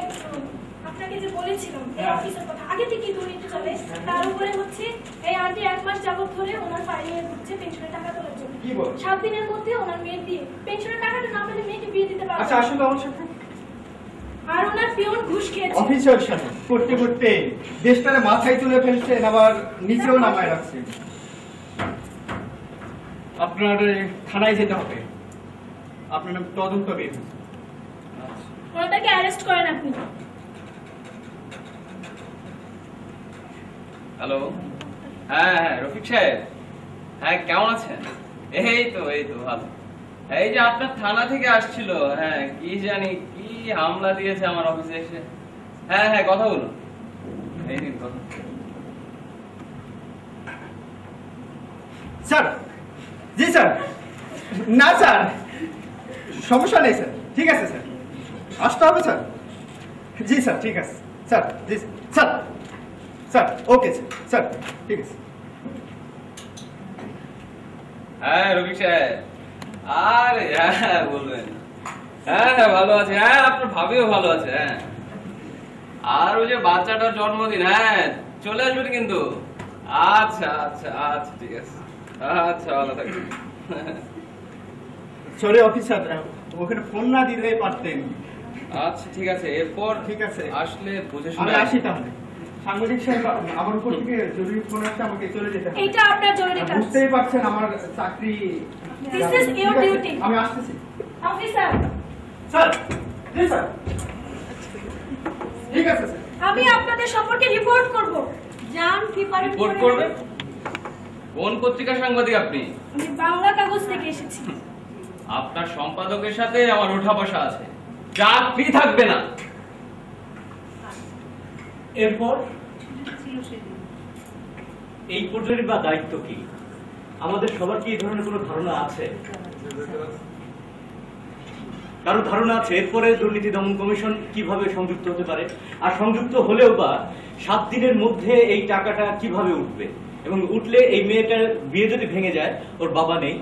আপনাকে যে বলেছিলাম এই অফিসের কথা, আগে থেকে দুর্নীতি চলে, তার উপরে হচ্ছে এই আন্টি 1 মাস যাবত ধরে ওনার ফাইল নিয়ে ঘুরছে পেনশনের টাকা তোলার জন্য। 7 দিনের মধ্যে ওনার মেয়ের বিয়ে, পেনশনের টাকাটা না পেলে মেয়েকে বিয়ে দিতে পারবে। আচ্ছা আসুন আমার সাথে। আর ওনার পিয়ন ঘুষ খেয়েছে। অফিসার সাথে করতে করতে দেশটারে মাথায় তুলে ফেলছেন, আবার নিচেও নামায় রাখছেন। আপনার থানায় যেতে হবে, আপনার নাম তদন্ত বের। ওনাটাকে অ্যারেস্ট করেন আপনি। হ্যালো, হ্যাঁ রফিক সাহেব, হ্যাঁ কেমন আছেন? এই তো ভালো। এই যে আপনার থানা থেকে আসছিল, হ্যাঁ কি জানি কি হামলা দিয়েছে আমার অফিসে এসে। হ্যাঁ কথা বলুন, এই দিন কথা। স্যার, জি স্যার, না স্যার সমস্যা নেই স্যার, ঠিক আছে স্যার, আসতে হবে স্যার। জি স্যার, ঠিক আছে স্যার, জি স্যার, স্যার ওকে স্যার, ঠিক আছে। হ্যাঁ রফিক সাহেব, আরে হ্যাঁ বলবেন, হ্যাঁ ভালো আছে, হ্যাঁ আপনার ভাবিও ভালো আছে। হ্যাঁ আর ওই যে বাচ্চাটার জন্মদিন, হ্যাঁ চলে আসবেন কিন্তু। আচ্ছা ঠিক আছে, আচ্ছা ভালো থাকবেন। সরি অফিসার, ওখানে ফোন না দিলে পারতেন। আচ্ছা ঠিক আছে, এরপর ঠিক আছে আসলে বুঝে আমি শুনে আসি তাহলে। সাংবাদিক সাহেব, আমার উপর থেকে জরুরি ফোন আসছে, আমাকে চলে যেতে হবে। এটা আপনার জরুরি কাজ। বুঝতেই পারছেন আমার চাকরি। This is your duty. আমি আসতেছি। অফিসার, স্যার, জি স্যার, ঠিক আছে স্যার। আমি আপনাদের সম্পর্কে রিপোর্ট করব। জান ফিপারে রিপোর্ট করবেন? কোন পত্রিকার সাংবাদিক আপনি? আমি বাংলা কাগজ থেকে এসেছি। আপনার সম্পাদকের সাথে আমার ওঠা বসা আছে, চাকরি থাকবে না। এরপর এই পর্যায়ে বা দায়িত্ব কি? আমাদের সবার কি এই ধরনের কোনো ধারণা আছে? কারো ধারণা আছে এরপরে দুর্নীতি দমন কমিশন কিভাবে সংযুক্ত হতে পারে? আর সংযুক্ত হলেও বা 7 দিনের মধ্যে এই টাকাটা কিভাবে উঠবে? এবং উঠলে এই মেয়েটার বিয়ে যদি ভেঙে যায়, ওর বাবা নেই,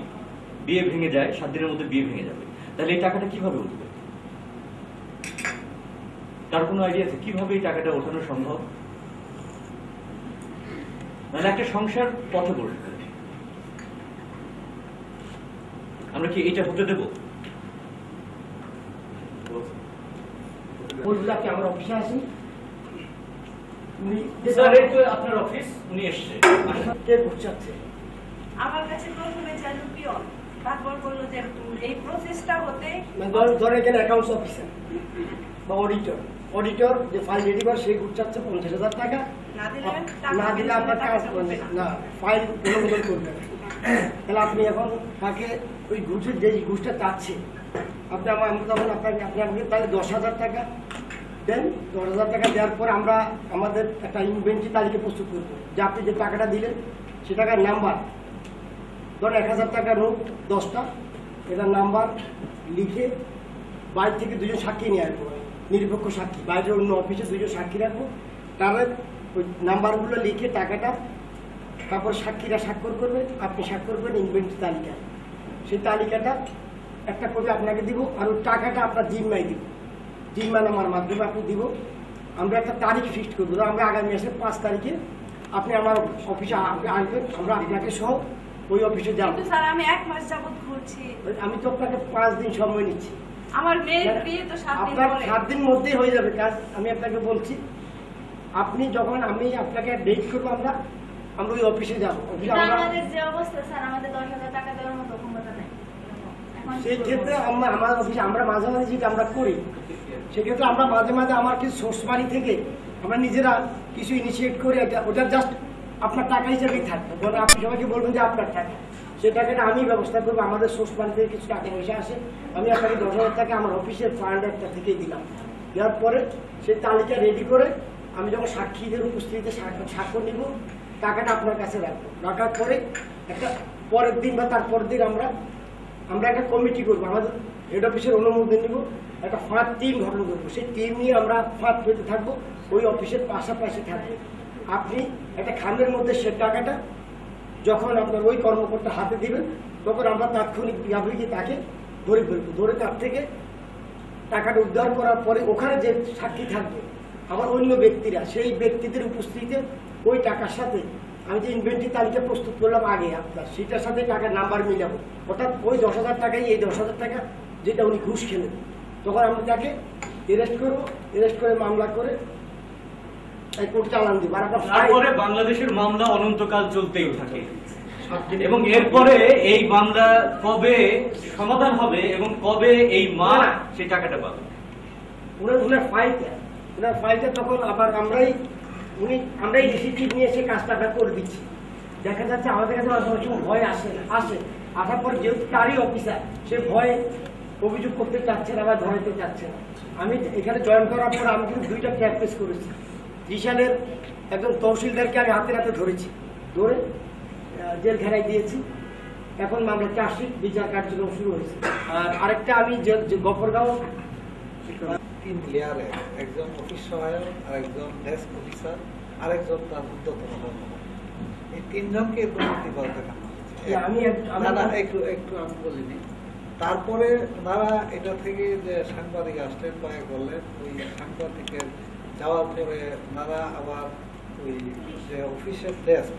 বিয়ে ভেঙে যায়, 7 দিনের মধ্যে বিয়ে ভেঙে যাবে, তাহলে এই টাকাটা কিভাবে উঠবে? তার কোনো আইডিয়া আছে কিভাবে এই টাকাটা ওঠানো সম্ভব? মানে একটা সংসার পথে বসবে, আমরা কি এটা হতে দেব? কি আমার অফিসে আসি? স্যার, এই তো আপনার অফিস, উনি এসছে। কে বুঝাচ্ছে? আমার কাছে প্রথমে চাইলো পিয়ন, তারপর বললো যে এই প্রসেসটা হতে ধরে এখানে অ্যাকাউন্টস অফিসার বা অডিটর যে ফাইল রেডি করে সে ঘুরছে 50,000 টাকা। না দিলে আপনার কাজ না, ফাইল অনুমোদন করবে। তাহলে আপনি এখন তাকে ওই ঘুষের যে ঘুষটা চাচ্ছে, আপনি তখন আপনাকে তাহলে 10,000 টাকা দেন। 10,000 টাকা দেওয়ার পর আমরা আমাদের একটা ইনভেন্টরি তালিকা প্রস্তুত করবো, যে আপনি যে টাকাটা দিলেন সে টাকার নাম্বার, ধরুন 1,000 টাকার নোট 10টা, এটার নাম্বার লিখে বাইরে থেকে 2জন সাক্ষী নিয়ে আসবো, নিরপেক্ষ সাক্ষী, বাইরে অন্য অফিসে 2জন সাক্ষী রাখবো, তাদের ওই নাম্বারগুলো লিখে টাকাটা, তারপর সাক্ষীরা স্বাক্ষর করবে, আপনি স্বাক্ষর করবেন ইনভেন্টরি তালিকা। সেই তালিকাটা একটা কপি আপনাকে দিব, আর ওই টাকাটা আপনার জিম্মায় দিব, জিম্মা নামার মাধ্যমে আপনি দিব। আমরা একটা তারিখ ফিক্সড করবো, আমরা আগামী মাসের 5 তারিখে আপনি আমার অফিসে আসবেন, আমরা আপনাকে সহ ওই অফিসে যাবো। স্যার, আমি 1 মাস যাবত ঘুরছি। আমি তো আপনাকে 5 দিন সময় নিচ্ছি। আমার মেয়ের বিয়ে তো 7 দিন পরে। আপনার 7 দিন মধ্যেই হয়ে যাবে কাজ। আমি আপনাকে বলছি, আপনি যখন আমি আপনাকে ডেট করবো, আমরা ওই অফিসে যাবো। আমাদের যে অবস্থা স্যার, আমাদের 10,000 টাকা দেওয়ার মতো ক্ষমতা নেই। সেই ক্ষেত্রে আমার অফিসে আমরা মাঝে মাঝে যেটা আমরা করি, সেক্ষেত্রে আমরা মাঝে মাঝে আমার কিছু সোর্স মানি থেকে আমরা নিজেরা কিছু ইনিশিয়েট করি, ওটা জাস্ট আপনার টাকা হিসেবেই থাকবে। বলে আপনি সবাইকে বলবেন যে আপনার টাকা, সেই টাকাটা আমি ব্যবস্থা করবো। আমাদের সোর্স মানি থেকে কিছু টাকা পয়সা আসে, আমি আপনাকে 10,000 টাকা আমার অফিসের ফান্ড একটা থেকেই দিলাম। দেওয়ার পরে সেই তালিকা রেডি করে আমি যখন সাক্ষীদের উপস্থিতিতে স্বাক্ষর নিব, টাকাটা আপনার কাছে রাখবো। রাখার পরে একটা পরের দিন বা তারপরের দিন আমরা একটা কমিটি করবো, আমাদের হেড অফিসের অনুমোদন নিব, একটা ফাঁদ টিম গঠন করবো। সেই টিম নিয়ে আমরা ফাঁদ পেতে থাকবো, ওই অফিসের পাশাপাশি থাকবে। আপনি একটা খামের মধ্যে সে টাকাটা যখন আপনার ওই কর্মকর্তা হাতে দিবেন, তখন আমরা তাৎক্ষণিকভাবে গিয়ে তাকে ধরে ফেলবো। ধরে তার থেকে টাকাটা উদ্ধার করার পরে ওখানে যে সাক্ষী থাকবে, আবার অন্য ব্যক্তিরা, সেই ব্যক্তিদের উপস্থিতিতে ওই টাকার সাথে আমি যে ইনভেন্টরি তালিকা প্রস্তুত করলাম আগে আপনার, সেটার সাথে টাকার নাম্বার মিলাবো। অর্থাৎ ওই 10,000 টাকাই এই 10,000 টাকা যেটা উনি ঘুষ খেলেন, তখন আমি তাকে অ্যারেস্ট করবো, অ্যারেস্ট করে মামলা করে কোর্ট চালান দিব। তারপরে বাংলাদেশের মামলা অনন্তকাল চলতেই থাকে এবং এরপরে এই মামলা কবে সমাধান হবে এবং কবে এই মা সেই টাকাটা পাবে? ওনার ফাইলটা তখন আবার আমরাই রিসিপ্ট নিয়ে এসে কাজটা করে দিচ্ছি। দেখা যাচ্ছে আমাদের কাছে অনেক সময় ভয় আসে আসার পর যেহেতু তারই অফিসার, সে ভয়ে অভিযোগ করতে চাচ্ছে না বা ধরাইতে চাচ্ছে না। আমি এখানে জয়েন করার পর আমি কিন্তু 2টা ট্র্যাক পেশ করেছি। ত্রিশালের একজন তহসিলদারকে আমি হাতে ধরেছি, ধরে জেলখানায় দিয়েছি। এখন মামলা চার্জশিট বিচার কার্যক্রম শুরু হয়েছে। আর আরেকটা আমি গফরগাঁও 3 লেয়ারে, একজন অফিস সহায়ক, আরেকজন ডেস্ক অফিসার, আরেকজন তার উদ্যতন কর্মকর্তা, এই 3 জনকে দুর্নীতি করে দেখানো হচ্ছে। একটু আমি বলিনি। তারপরে তারা এটা থেকে যে সাংবাদিক আসলেন বা করলেন, ওই সাংবাদিকের যাওয়ার পরে তারা আবার ওই যে অফিসের ডেস্ক,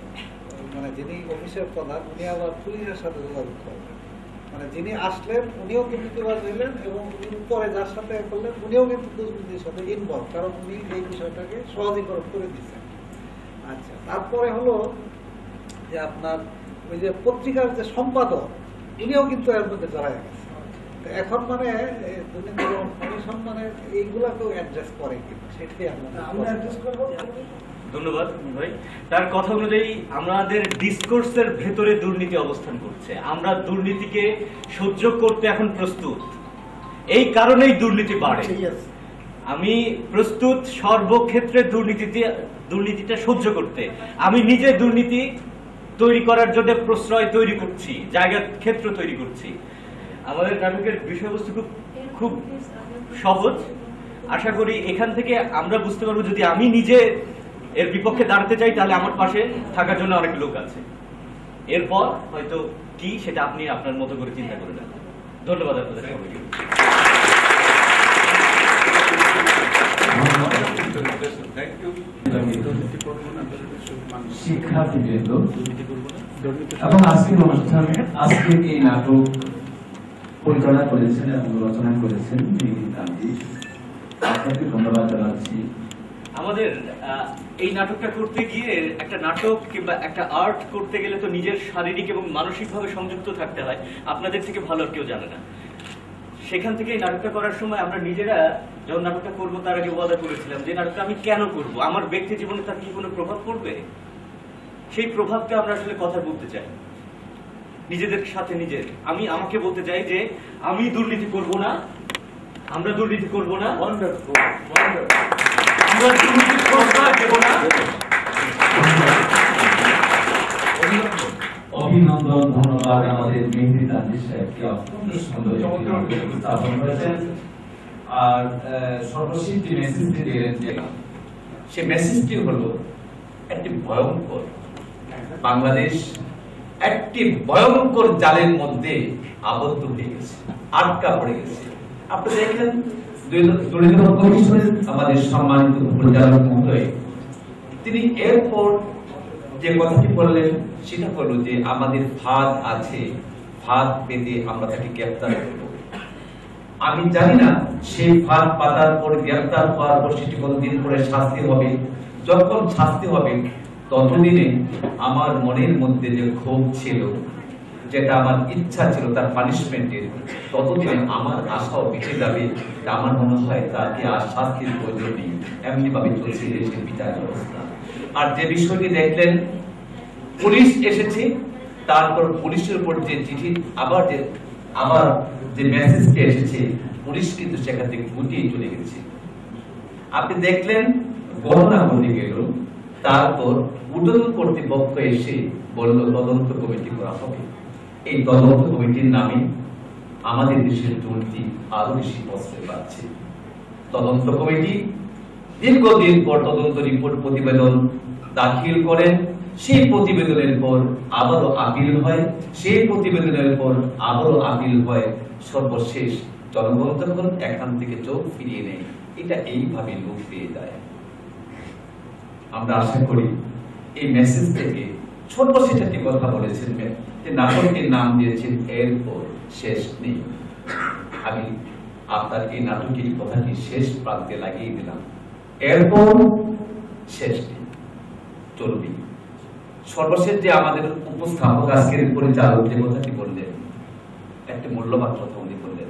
মানে যিনি অফিসের প্রধান, উনি আবার পুলিশের সাথে যোগাযোগ করলেন। মানে যিনি আসলেন উনিও দুর্নীতিবাজ হইলেন এবং উপরে যার সাথে করলেন উনিও কিন্তু দুর্নীতির সাথে ইনভলভ, কারণ উনি এই বিষয়টাকে সহজীকরণ করে দিচ্ছেন। আচ্ছা, তারপরে হলো যে আপনার ওই যে পত্রিকার যে সম্পাদক, উনিও কিন্তু এর মধ্যে জড়ায় গেছে। এখন মানে দুর্নীতি কমিশন মানে এইগুলাকেও অ্যাড্রেস করে কিনা সেটাই আমরা অ্যাড্রেস করবো। ধন্যবাদ ভাই। তার কথা অনুযায়ী আমাদের ডিসকোর্সের ভেতরে দুর্নীতি অবস্থান করছে। আমরা দুর্নীতিকে সহ্য করতে এখন প্রস্তুত, এই কারণেই দুর্নীতি বাড়ে। আমি প্রস্তুত সর্বক্ষেত্রে দুর্নীতিটা সহ্য করতে। আমি নিজে দুর্নীতি তৈরি করার জন্য প্রশ্রয় তৈরি করছি, জায়গা ক্ষেত্র তৈরি করছি। আমাদের নাটকের বিষয়বস্তু খুব সহজ। আশা করি এখান থেকে আমরা বুঝতে পারবো যদি আমি নিজে এর বিপক্ষে দাঁড়াতে চাই তাহলে আমার পাশে থাকার জন্য অনেক লোক আছে। এরপর হয়তো কি সেটা আপনি আপনার মতো করে চিন্তা করে নেন। ধন্যবাদ আপনাদের সবাইকে। শিক্ষার্থীবৃন্দ এবং আজকের অনুষ্ঠানে আজকের এই নাটক পরিচালনা করেছেন এবং রচনা করেছেন আপনাকে ধন্যবাদ জানাচ্ছি। আমাদের এই নাটকটা করতে গিয়ে একটা নাটক কিংবা একটা আর্ট করতে গেলে তো নিজের শারীরিক এবং মানসিকভাবে সংযুক্ত থাকতে হয়। আপনাদের থেকে ভালো কেউ জানে না। সেখান থেকে এই নাটকটা করার সময় আমরা নিজেরা যখন নাটকটা করবো তার আগে ওয়াদা করেছিলাম যে নাটকটা আমি কেন করব, আমার ব্যক্তি জীবনে তার কি কোনো প্রভাব পড়বে, সেই প্রভাবটা আমরা আসলে কথা বলতে চাই নিজেদের সাথে। আমি আমাকে বলতে চাই যে আমি দুর্নীতি করব না, আমরা দুর্নীতি করব না, আমরা দুর্নীতি দেব না। অভিনন্দন, ধন্যবাদ আমাদের মেহেদী তানভীর সাহেবকে, অত্যন্ত সুন্দর উপস্থাপন করেছেন। আর সর্বশেষ যে মেসেজটি দিলেন যে সে মেসেজটি হলো একটি ভয়ঙ্কর বাংলাদেশ একটি ভয়ঙ্কর জালের মধ্যে আবদ্ধ হয়ে গেছে, আটকা পড়ে গেছে। আপনি দেখেন দুর্নীতি কমিশনের আমাদের সম্মানিত পরিচালক মহোদয় তিনি এরপর যে কথাটি বললেন সেটা হলো যে আমাদের ফাঁদ আছে, ফাঁদ পেতে আমরা তাকে গ্রেফতার করব। আমি জানি না সেই ফাঁদ পাতার পর গ্রেফতার হওয়ার পর সেটি কতদিন পরে শাস্তি হবে। যখন শাস্তি হবে ততদিনে আমার মনের মধ্যে যে ক্ষোভ ছিল, যেটা আমার ইচ্ছা ছিল তার পানিশমেন্টের, ততদিনে আমার আশাও বেঁচে যাবে। আমার মনে হয় তাকে আর শাস্তির প্রয়োজন নেই, এমনি ভাবে চলছে দেশের বিচার ব্যবস্থা। আর যে বিষয়টি দেখলেন পুলিশ এসেছে, তারপর পুলিশের উপর যে চিঠি আবার যে মেসেজটি এসেছে, পুলিশ কিন্তু সেখান থেকে গুটিয়ে চলে গেছে। আপনি দেখলেন গণনা হয়ে গেল, তারপর ঊর্ধ্বতন কর্তৃপক্ষ এসে বলল তদন্ত কমিটি করা হবে। এই তদন্ত কমিটির নামে আমাদের দেশের দুর্নীতি আরো বেশি প্রশ্রয় পাচ্ছে। তদন্ত কমিটি দীর্ঘদিন পর তদন্ত রিপোর্ট প্রতিবেদন দাখিল করেন, সেই প্রতিবেদনের পর আবারও আপিল হয়, সেই প্রতিবেদনের পর আবারও আপিল হয়, সর্বশেষ জনগণ তখন এখান থেকে চোখ ফিরিয়ে নেয়। এটা এইভাবে লোক পেয়ে যায়। আমরা আশা করি এই মেসেজ থেকে সর্বশেষ একটি কথা বলেছেন যে নাটকটির নাম দিয়েছেন এরপর শেষ নেই। আমি আপনার এই নাটকের কথাটি শেষ প্রান্তে লাগিয়ে দিলাম। এরপর শেষটি চলবে। সর্বশেষ যে আমাদের উপস্থাপক আজকের পরিচালক যে কথাটি বললেন, একটি মূল্যবান কথা উনি বললেন,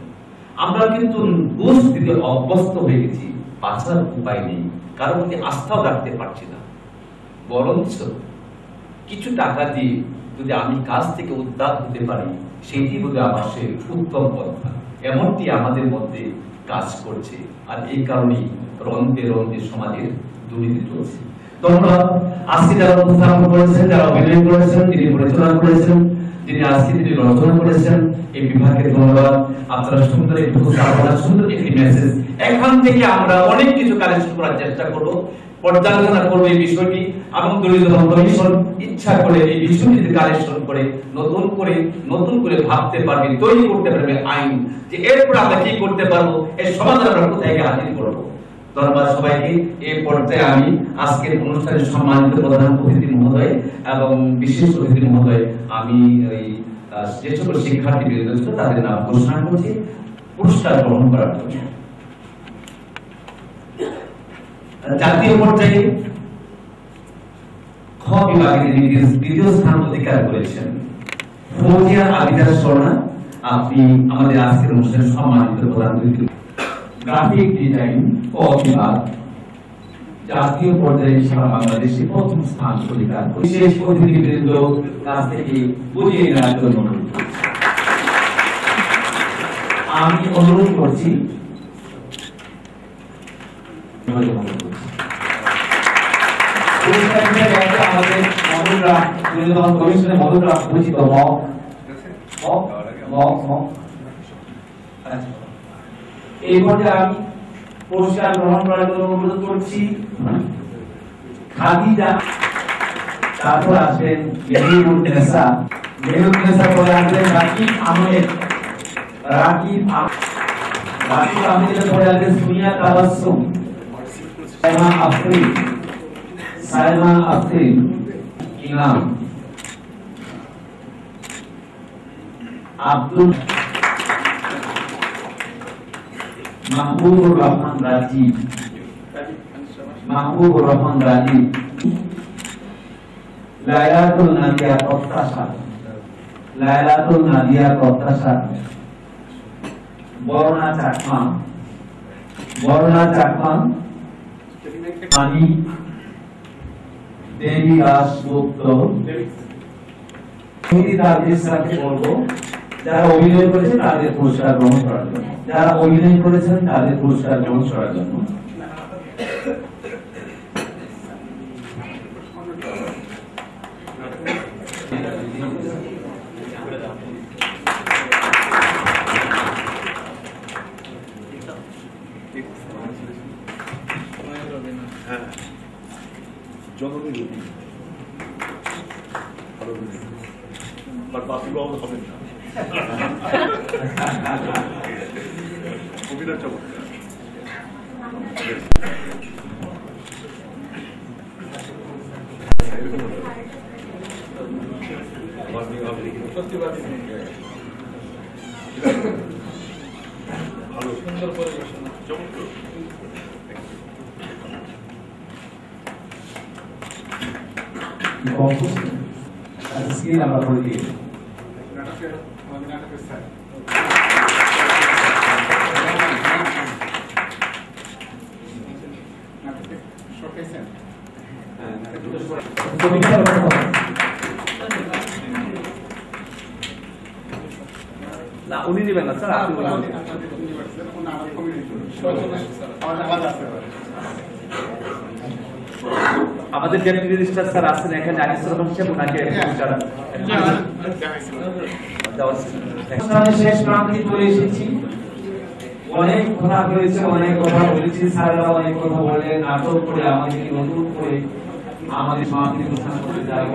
আমরা কিন্তু ঘুষ দিতে অভ্যস্ত হয়ে গেছি, বাঁচার উপায় নেই, কারণ প্রতি আস্থাও রাখতে পারছি না। বরঞ্চ কিছু টাকা দিয়ে যদি আমি কাজ থেকে উদ্ধার হতে পারি, সেটি বোধ হয় আমার সে উত্তম পন্থা। এমনটি আমাদের মধ্যে কাজ করছে, আর এই কারণেই রন্ধ্রে রন্ধ্রে সমাজের দুর্নীতি চলছে। ধন্যবাদ। আজকে যারা উপস্থাপন করেছেন, যারা অভিনয় করেছেন, যিনি পরিচালনা করেছেন, যিনি আজকে যিনি রচনা করেছেন, এই বিভাগের ধন্যবাদ। আপনারা সুন্দর একটু উপস্থাপনা, সুন্দর একটি মেসেজ, এখান থেকে আমরা অনেক কিছু কালেকশন করার চেষ্টা করব, পর্যালোচনা করবো এই বিষয়টি, এবং দলিত কমিশন ইচ্ছা করে এই বিষয়টি কালেকশন করে নতুন করে ভাবতে পারবে, তৈরি করতে পারবে আইন, যে এরপর আমরা কি করতে পারবো, এর সমাধান আমরা কোথায় গিয়ে হাজির করবো। ধন্যবাদ সবাইকে। এই পর্যায়ে আমি আজকের অনুষ্ঠানের সম্মানিত প্রধান অতিথি মহোদয় এবং বিশেষ অতিথি মহোদয়, আমি ওই যে সকল শিক্ষার্থী বিরোধী ছিল তাদের নাম ঘোষণা করছি পুরস্কার গ্রহণ করার জন্য। জাতীয় পর্যায়ে খ বিভাগে যিনি দ্বিতীয় স্থান অধিকার করেছেন, ফৌজিয়া আবিদা সোনা, আপনি আমাদের আজকের অনুষ্ঠানের সম্মানিত প্রধান অতিথি। গ্রাফিক ডিজাইন ও বিভাগ জাতীয় পর্যায়ে সারা বাংলাদেশে প্রথম স্থান অধিকার করে। বিশেষ অতিথিবৃন্দ কাছ থেকে বুঝিয়ে নেওয়ার জন্য আমি অনুরোধ করছি আমাদের কমিশনের মডেলরা পরিচিত এই পর্যায়ে আমি পুরস্কার গ্রহণ করার জন্য অনুরোধ করছি খাদিজা, তারপর আসবেন মেহরুন্নেসা, পরে আসবেন রাকিব আহমেদ, পরে আসবেন সুনিয়া তাবাসসুম, সাইমা আফরিন, ইনাম আব্দুল মাহবুবুর রহমান রাজীব, লাইলাতুল নাদিয়া প্রত্যাশা, বরণা চাকমা, আমি দেবী দাশগুপ্ত। তাদের সাথে বলবো যারা অভিনয় করেছেন তাদের পুরস্কার গ্রহণ করার জন্য, যারা অভিনয় করেছেন তাদের পুরস্কার গ্রহণ করার জন্য। সুন্দর পরিবেশনা, চমৎকার। আমরা করে দিই না, উনি নেবেন না স্যার, আপনি আমাদের ডেপুটি রেজিস্ট্রার স্যার আছেন এখানে, আনিসুর রহমান সাহেব, ওনাকে শেষ প্রান্তে চলে এসেছি। অনেক কথা হয়েছে, অনেক কথা বলেছি, স্যাররা অনেক কথা বললেন, নাটক করে আমাদেরকে নতুন করে আমাদের সমাপ্তি ঘোষণা করতে যাব।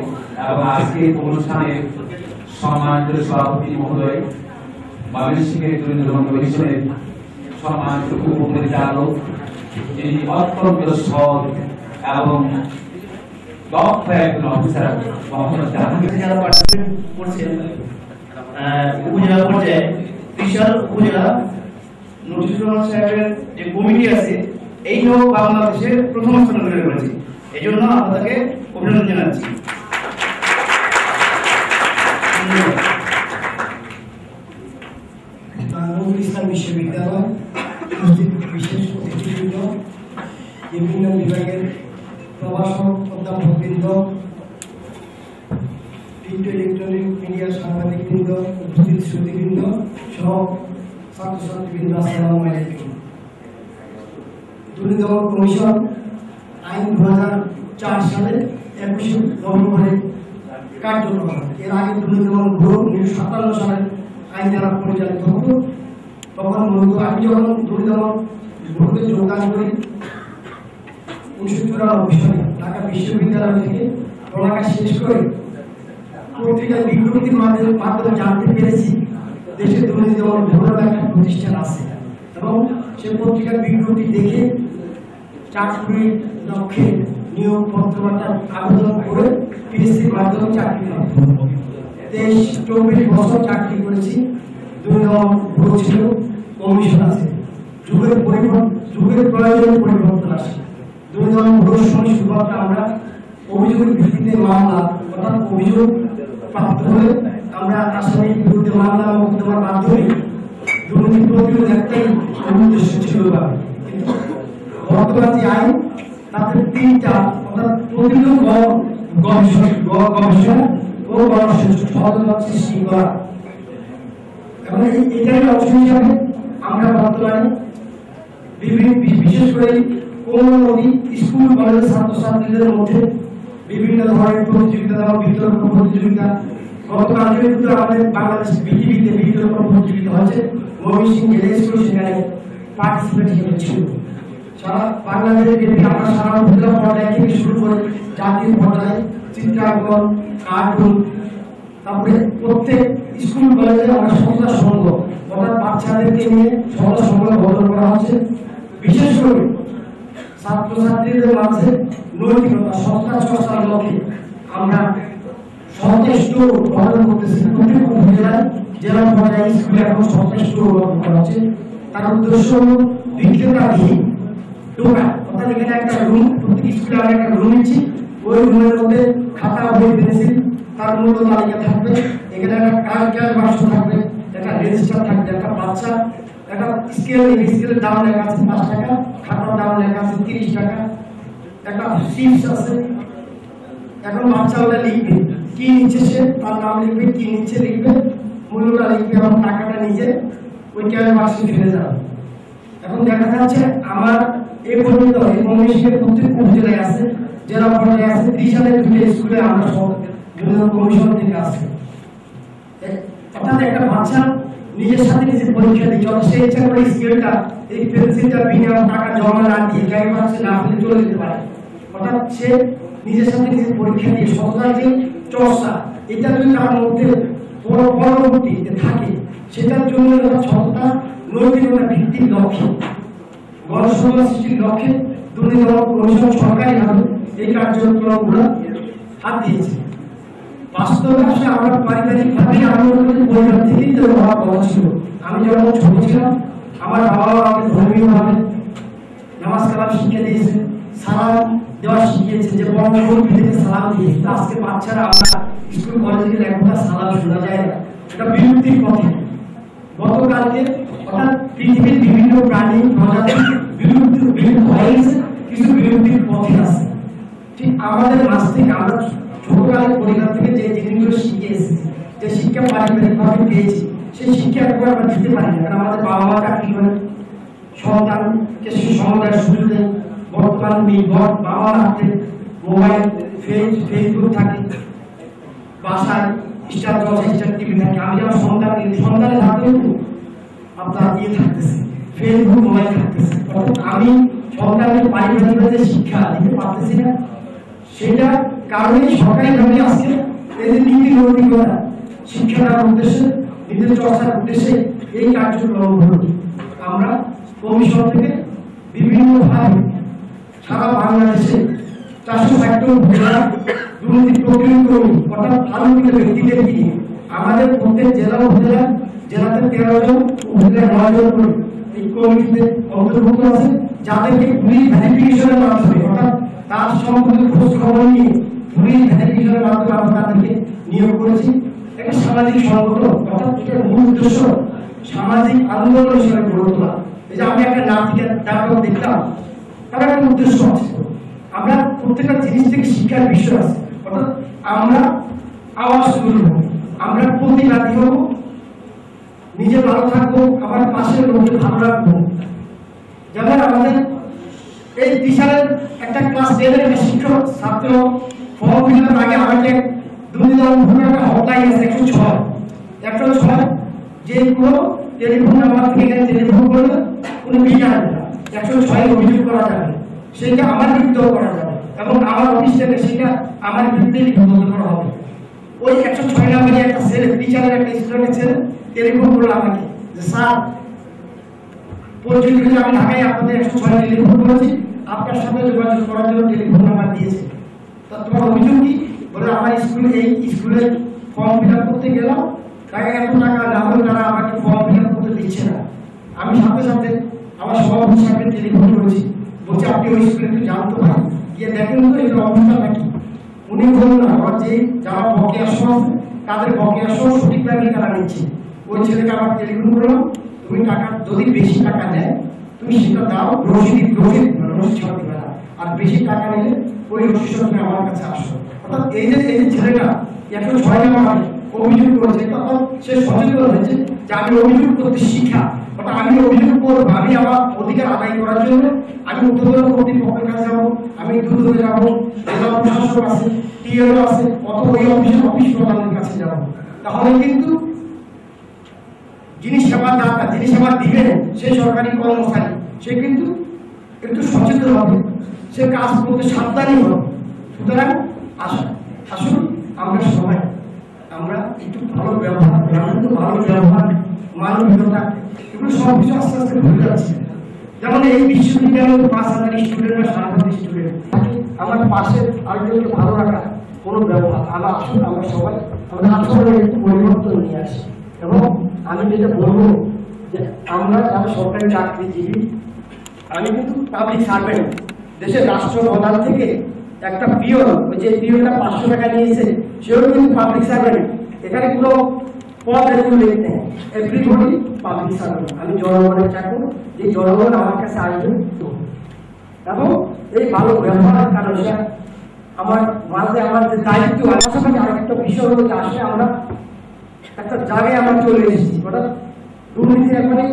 এবং আজকে অনুষ্ঠানে সম্মানিত সভাপতি মহোদয়, ময়মনসিংহের দুর্নীতি কমিশনের সম্মানিত উপপরিচালক, যিনি অত্যন্ত সৎ এবং দক্ষ একজন অফিসার, মোহাম্মদ জাহাঙ্গীর। যারা পার্টিসিপেট করছেন উপজেলা পর্যায়ে ত্রিশাল উপজেলা নজরুল রহমান সাহেবের যে কমিটি আছে এইটাও বাংলাদেশে প্রথম স্থান অধিকার করেছে। এই জন্য আপনাকে অভিনন্দন জানাচ্ছি। নজরুল ইসলাম বিশ্ববিদ্যালয় বিশেষ অতিথিবৃন্দ, বিভিন্ন বিভাগের প্রভাষক অধ্যাপকবৃন্দ, প্রিন্ট ইলেকট্রনিক মিডিয়ার সাংবাদিকবৃন্দ, উপস্থিত শ্রোতৃবৃন্দ সহ ছাত্রছাত্রীবৃন্দ, আসসালামু আলাইকুম। দুর্নীতি দমন কমিশন আইন 2004 সালে 21 নভেম্বরে কার্যকর হয়। এর আগে দুর্নীতি দমন ব্যুরো 1957 সালে আইন দ্বারা পরিচালিত হতো। তখন মূলত আমি যখন দুর্নীতি দমন ব্যুরোতে যোগদান করি 1994 সালে ঢাকা বিশ্ববিদ্যালয় থেকে পড়ালেখা শেষ করে পত্রিকার বিজ্ঞপ্তির মাধ্যমে জানতে পেরেছি দেশে দুর্নীতি দমন ব্যুরোর একটা প্রতিষ্ঠান আছে এবং সে পত্রিকার বিজ্ঞপ্তি দেখে চাকরির লক্ষ্যে নিয়োগ পত্রটা আবেদন করে পিএসসির মাধ্যমে চাকরি প্রাপ্ত। 23-24 বছর চাকরি করেছি। দুর্নীতি দমন ব্যুরো ছিল, কমিশন আছে। যুগের প্রয়োজন পরিবর্তন আসে। দুর্নীতি দমন ব্যুরোর সঙ্গে শুধুমাত্র আমরা অভিযোগের ভিত্তিতে মামলা অর্থাৎ অভিযোগ প্রাপ্ত হলে আমরা আসামির বিরুদ্ধে মামলা মোকদ্দমার মাধ্যমে দুর্নীতি প্রতিরোধ একটাই উদ্দেশ্য ছিল। কিন্তু বর্তমান যে আইন তাতে 3টা অর্থাৎ প্রতিরোধ গবেষণা ও গণসচেতনতা সৃষ্টি করা। এবং এটাই অংশ হিসাবে আমরা বর্তমানে বিশেষ করে কোন নদী স্কুল কলেজের ছাত্রছাত্রীদের মধ্যে বিভিন্ন ধরনের প্রতিযোগিতা এবং বিতর্ক প্রতিযোগিতা। গতকালকে কিন্তু আমাদের বাংলাদেশ বিটিভিতে বিতর্ক প্রতিযোগিতা হচ্ছে, ময়মনসিংহ জেলা স্কুল সেখানে পার্টিসিপেট ছিল। সারা বাংলাদেশে আমরা সারা উপজেলা পর্যায়ে থেকে শুরু করে জাতীয় পর্যায়ে চিত্রাঙ্কন, কার্টুন, তারপরে প্রত্যেক স্কুল কলেজে আমরা সংস্থা সংঘ অর্থাৎ বাচ্চাদেরকে নিয়ে সংস্থা সংঘ গঠন করা হচ্ছে। বিশেষ করে ছাত্রছাত্রীদের মাঝে নৈতিকতা সংস্থা চর্চার লক্ষ্যে আমরা সচেষ্ট গঠন করতেছি। প্রত্যেক উপজেলায় জেলা পর্যায়ে স্কুলে এখন সচেষ্ট গঠন করা হচ্ছে। তার উদ্দেশ্য হল বিক্রেতাবিহীন টোকা, অর্থাৎ এখানে একটা রুম, প্রত্যেক স্কুলে আমরা একটা রুম নিচ্ছি। ওই রুমের মধ্যে খাতা, বই, পেন্সিল, তার মূল্য তালিকা থাকবে। এখানে একটা ক্যাশ বাক্স থাকবে, একটা রেজিস্টার থাকবে, একটা বাচ্চা একটা স্কেলের দাম লেখা আছে 5 টাকা, খাতার দাম লেখা আছে 30 টাকা, একটা চিপস আছে। এখন বাচ্চা ওটা লিখবে, কি নিচ্ছে সে, তার নাম লিখবে, কি নিচ্ছে লিখবে, মূল্যটা লিখবে এবং টাকাটা নিজে ওই ক্যাশ বাক্সে ফেলে যাবে। এখন দেখা যাচ্ছে আমার এই পর্যন্ত এই কমিশনের প্রত্যেক উপজেলায় আছে, জেলা পর্যায়ে আছে, 30 সালে 2টা স্কুলে আমরা সব কমিশন থেকে আছে। অর্থাৎ একটা বাচ্চা নিজের সাথে নিজে পরীক্ষা দিচ্ছে, সে ইচ্ছা করে স্কেলটা এই পেন্সিলটা বিনা টাকা জমা না দিয়ে ক্যাশ বাক্সে না ফেলে চলে যেতে পারে। অর্থাৎ সে নিজের সাথে নিজে পরীক্ষা দিয়ে সততার যে চর্চা, এটা যদি তার মধ্যে পরবর্তীতে থাকে, সেটার জন্য সততা নৈতিকতা ভিত্তিক লক্ষ্যে গণসংখ্যা সৃষ্টির লক্ষ্যে দুর্নীতি দমন কমিশন সরকারিভাবে এই কার্যক্রমগুলো হাত দিয়েছে। বাস্তবে আসলে আমরা পারিবারিকভাবে আমাদের পরিবার থেকেই তো অভাব বলা ছিল। আমি যখন ছোট ছিলাম আমার বাবা আমাকে ধর্মীয়ভাবে নামাজ কালাম শিক্ষা দিয়েছে, সালাম দেওয়া শিখিয়েছে, যে বঙ্গবন্ধু থেকে সালাম দিয়ে। আজকে বাচ্চারা আমরা স্কুল কলেজে গেলে একটা সালাম শোনা যায় না, এটা বিলুপ্তির পথে। গতকালকে অর্থাৎ পৃথিবীর বিভিন্ন প্রাণী প্রজাতি বিলুপ্ত হয়ে গেছে, কিছু বিলুপ্তির পথে আছে। ঠিক আমাদের মাঝ থেকে আমরা ছোটকালের পরিবার থেকে যে জিনিসগুলো শিখে এসেছি, যে শিক্ষা পারিবারিকভাবে পেয়েছি, সেই শিক্ষা একবার আমরা দিতে পারি না। কারণ আমাদের বাবা মা চাকরি করে, সন্তানকে সুসংবাদের সুযোগ দেয়। বর্তমান নির্ভর বাবা হাতে মোবাইল, ফেসবুক থাকে, বাসায় স্টার জলসা, স্টার টিভি থাকে। আমি যেমন সন্তানের হাতেও আপনার ইয়ে থাকতেছে, ফেসবুক, মোবাইল থাকতেছে। আমি সন্তানের পারিবারিকভাবে শিক্ষা দিতে পারতেছি না, সেটা কারণে সরকারিভাবে আজকে এই যে নীতি নৈতিকতা শিক্ষা দেওয়ার উদ্দেশ্যে, নীতি চর্চার উদ্দেশ্যে এই কার্যক্রমগুলো আমরা কমিশন থেকে বিভিন্নভাবে সারা বাংলাদেশে 460টি উপজেলা দুর্নীতি প্রতিরোধ কর্মী অর্থাৎ আলোকিত ব্যক্তিদের নিয়ে আমাদের প্রত্যেক জেলা উপজেলা, জেলাতে 13 জন, উপজেলায় 9 জন করে এই কমিটিতে অন্তর্ভুক্ত আছে, যাদেরকে পুলিশ ভেরিফিকেশনের মাধ্যমে অর্থাৎ তার সম্পর্কে খোঁজ খবর নিয়ে পুলিশ ভেরিফিকেশনের মাধ্যমে আমরা তাদেরকে নিয়োগ করেছি। একটা সামাজিক সংগঠন অর্থাৎ এটার মূল উদ্দেশ্য সামাজিক আন্দোলন হিসেবে গড়ে তোলা। এই যে আমি একটা নাটকের ডায়লগ দেখলাম, তার একটা উদ্দেশ্য আছে। আমরা প্রত্যেকটা জিনিস থেকে শিক্ষার বিষয় আছে, অর্থাৎ আমরা আওয়াজ তুলব, আমরা প্রতিবাদী হব, নিজে ভালো থাকবো, আমার পাশের লোককে ভালো রাখবো। যেমন আমাদের এই বিশালের একটা ক্লাস 10 এর একটা শিক্ষক ছাত্র ফর্ম ফিল আপের আগে আমাকে দুর্নীতি দমন একটা হটলাইন আছে 106 যে কোনো টেলিফোন নাম্বার থেকে টেলিফোন করলে কোনো বিল আসবে না, 106 অভিযোগ করা যাবে, সেটা আমার বিরুদ্ধেও করা যাবে এবং আমার অফিস থেকে সেটা আমার বিরুদ্ধে লিপিবদ্ধ করা হবে। ওই 106 নাম্বারে একটা ছেলে, টিচারের একটা স্টুডেন্টের ছেলে টেলিফোন করলো আমাকে যে স্যার পরিচয় দিতে আমি ঢাকায় আপনাদের 106 টেলিফোন করেছি, আপনার সাথে যোগাযোগ করার জন্য টেলিফোন নাম্বার দিয়েছে। তো তোমার অভিযোগ কি? বলে আমার স্কুলে এই স্কুলে ফর্ম ফিল আপ করতে গেলাম, তাকে এত টাকা না হলে তারা আমাকে ফর্ম ফিল আপ করতে দিচ্ছে না। আমি সাথে সাথে আমার সভাপতি সাহেবকে টেলিফোন করেছি, বলছে আপনি ওই স্কুলে একটু জানতে পারেন, গিয়ে দেখেন তো এর অবস্থা নাকি। উনি বলুন না, আমার যে যারা বকেয়া সহ আছে তাদের বকেয়া সহ সঠিকভাবে তারা নিচ্ছে। ওই ছেলেকে আমার টেলিফোন করলাম, তুমি টাকা যদি বেশি টাকা নেয় তুমি সেটা দাও, রসিদ ছাড় দিবে না, আর বেশি টাকা নিলে ওই রসিদ তুমি আমার কাছে আসো। অর্থাৎ এই যে ছেলেটা 106 নাম্বার অভিযোগ করেছে, তখন সে সচেতন হয়েছে যে আমি অভিযোগ করতে শিখা, অর্থাৎ আমি অভিযোগ করবো, আমি আমার অধিকার আদায় করার জন্য আমি উত্তর কর্তৃপক্ষের কাছে যাবো, আমি দ্রুত যাবো, জেলা প্রশাসক আছে, টিএলও আছে, অথবা ওই অফিস প্রধানের কাছে যাবো। তাহলে কিন্তু যিনি সেবা দাতা, যিনি সেবা দিবেন সেই সরকারি কর্মচারী, সে কিন্তু একটু সচেতন হবে, সে কাজ করতে সাবধানী হবে। সুতরাং আসুন আমরা সবাই আমরা একটু ভালো ব্যবহার, ভালো ব্যবহার, মানবিকতা, এগুলো সব কিছু আস্তে আস্তে ভুলে যাচ্ছে। যেমন এই বিশ্ববিদ্যালয়ের 5,000 স্টুডেন্ট বা 7,000 স্টুডেন্ট, আমার পাশে আরেকজনকে ভালো রাখা কোনো ব্যবহার। আমরা আসুন আমরা সবাই আমাদের আচরণে একটু পরিবর্তন নিয়ে আসি। এবং আমি যেটা বলবো যে আমরা যারা সরকারি চাকরিজীবী, আমি কিন্তু পাবলিক সার্ভেন্ট, দেশের রাষ্ট্র প্রধান থেকে একটা পিওন, ওই যে পিওনটা 500 টাকা নিয়েছে সেও কিন্তু পাবলিক সার্ভেন্ট। এখানে কোনো পদ রেগুলেট নেই, এভরিবডি পাবলিক সার্ভেন্ট। আমি জনগণের চাকর, যে জনগণ আমার কাছে আসবে এবং এই ভালো ব্যবহারের কারণে আমার মাঝে আমার যে দায়িত্ব, পাশাপাশি আরেকটা বিষয় হলো যে আসলে আমরা একটা জায়গায় আমরা চলে এসেছি, অর্থাৎ দুর্নীতি এখানে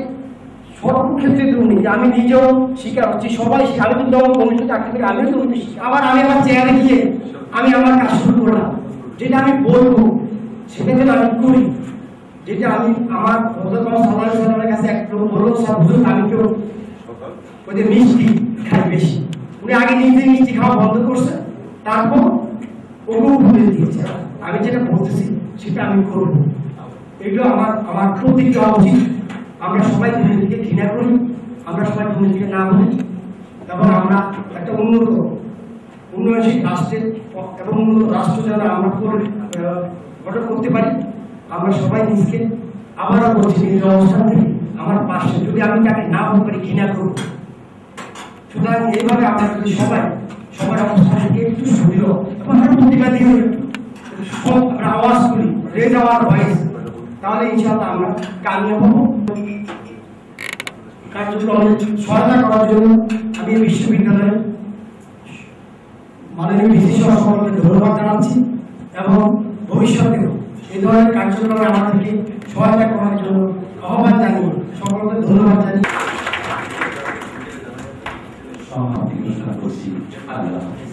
সর্বক্ষেত্রে দুর্নীতি। আমি নিজেও শিকার হচ্ছি, সবাই আমি কিন্তু কমিশন চাকরি থেকে আমিও দুর্নীতি শিখি। আবার আমি আমার চেয়ারে গিয়ে আমি আমার কাজ শুরু করলাম, যেটা আমি বলবো সেটা যেন আমি করি, যেটা আমি আমার সাধারণের কাছে একদম বলবো সব বুঝুন। আমি কেউ ওই যে মিষ্টি খাই বেশি, উনি আগে নিজে মিষ্টি খাওয়া বন্ধ করছে, তারপর ওকেও ভুলে দিয়েছে। আমি যেটা বলতেছি সেটা আমি করবো, এগুলো আমার প্রতিজ্ঞা হওয়া উচিত। আমরা সবাই দুর্নীতিকে ঘৃণা করি, আমরা সবাই দুর্নীতিকে না বলি, এবং আমরা একটা উন্নয়নশীল রাষ্ট্রের এবং উন্নত রাষ্ট্র যেন আমরা গঠন করতে পারি। আমরা সবাই নিজকে আবারও বলছি নিজের অবস্থান থেকে আমার পাশে, যদি আমি তাকে না বলতে পারি ঘৃণা করব। সুতরাং এইভাবে আমরা যদি সবার অবস্থান থেকে একটু সুদৃঢ় এবং প্রতিবাদী হয়ে আমরা আওয়াজ করি, রেজ আওয়ার ভয়েস, তাহলে ইনশাআল্লাহ আমরা কামিয়াব হব। কার্যক্রমে সহায়তা করার জন্য আমি বিশ্ববিদ্যালয়ের মাননীয় ভিসি সহ সকলকে ধন্যবাদ জানাচ্ছি এবং ভবিষ্যতেও এই ধরনের কার্যক্রমে আমাদেরকে সহায়তা করার জন্য আহ্বান জানিয়ে সকলকে ধন্যবাদ জানিয়ে সমাপ্তি ঘোষণা করছি। আল্লাহ হাফেজ।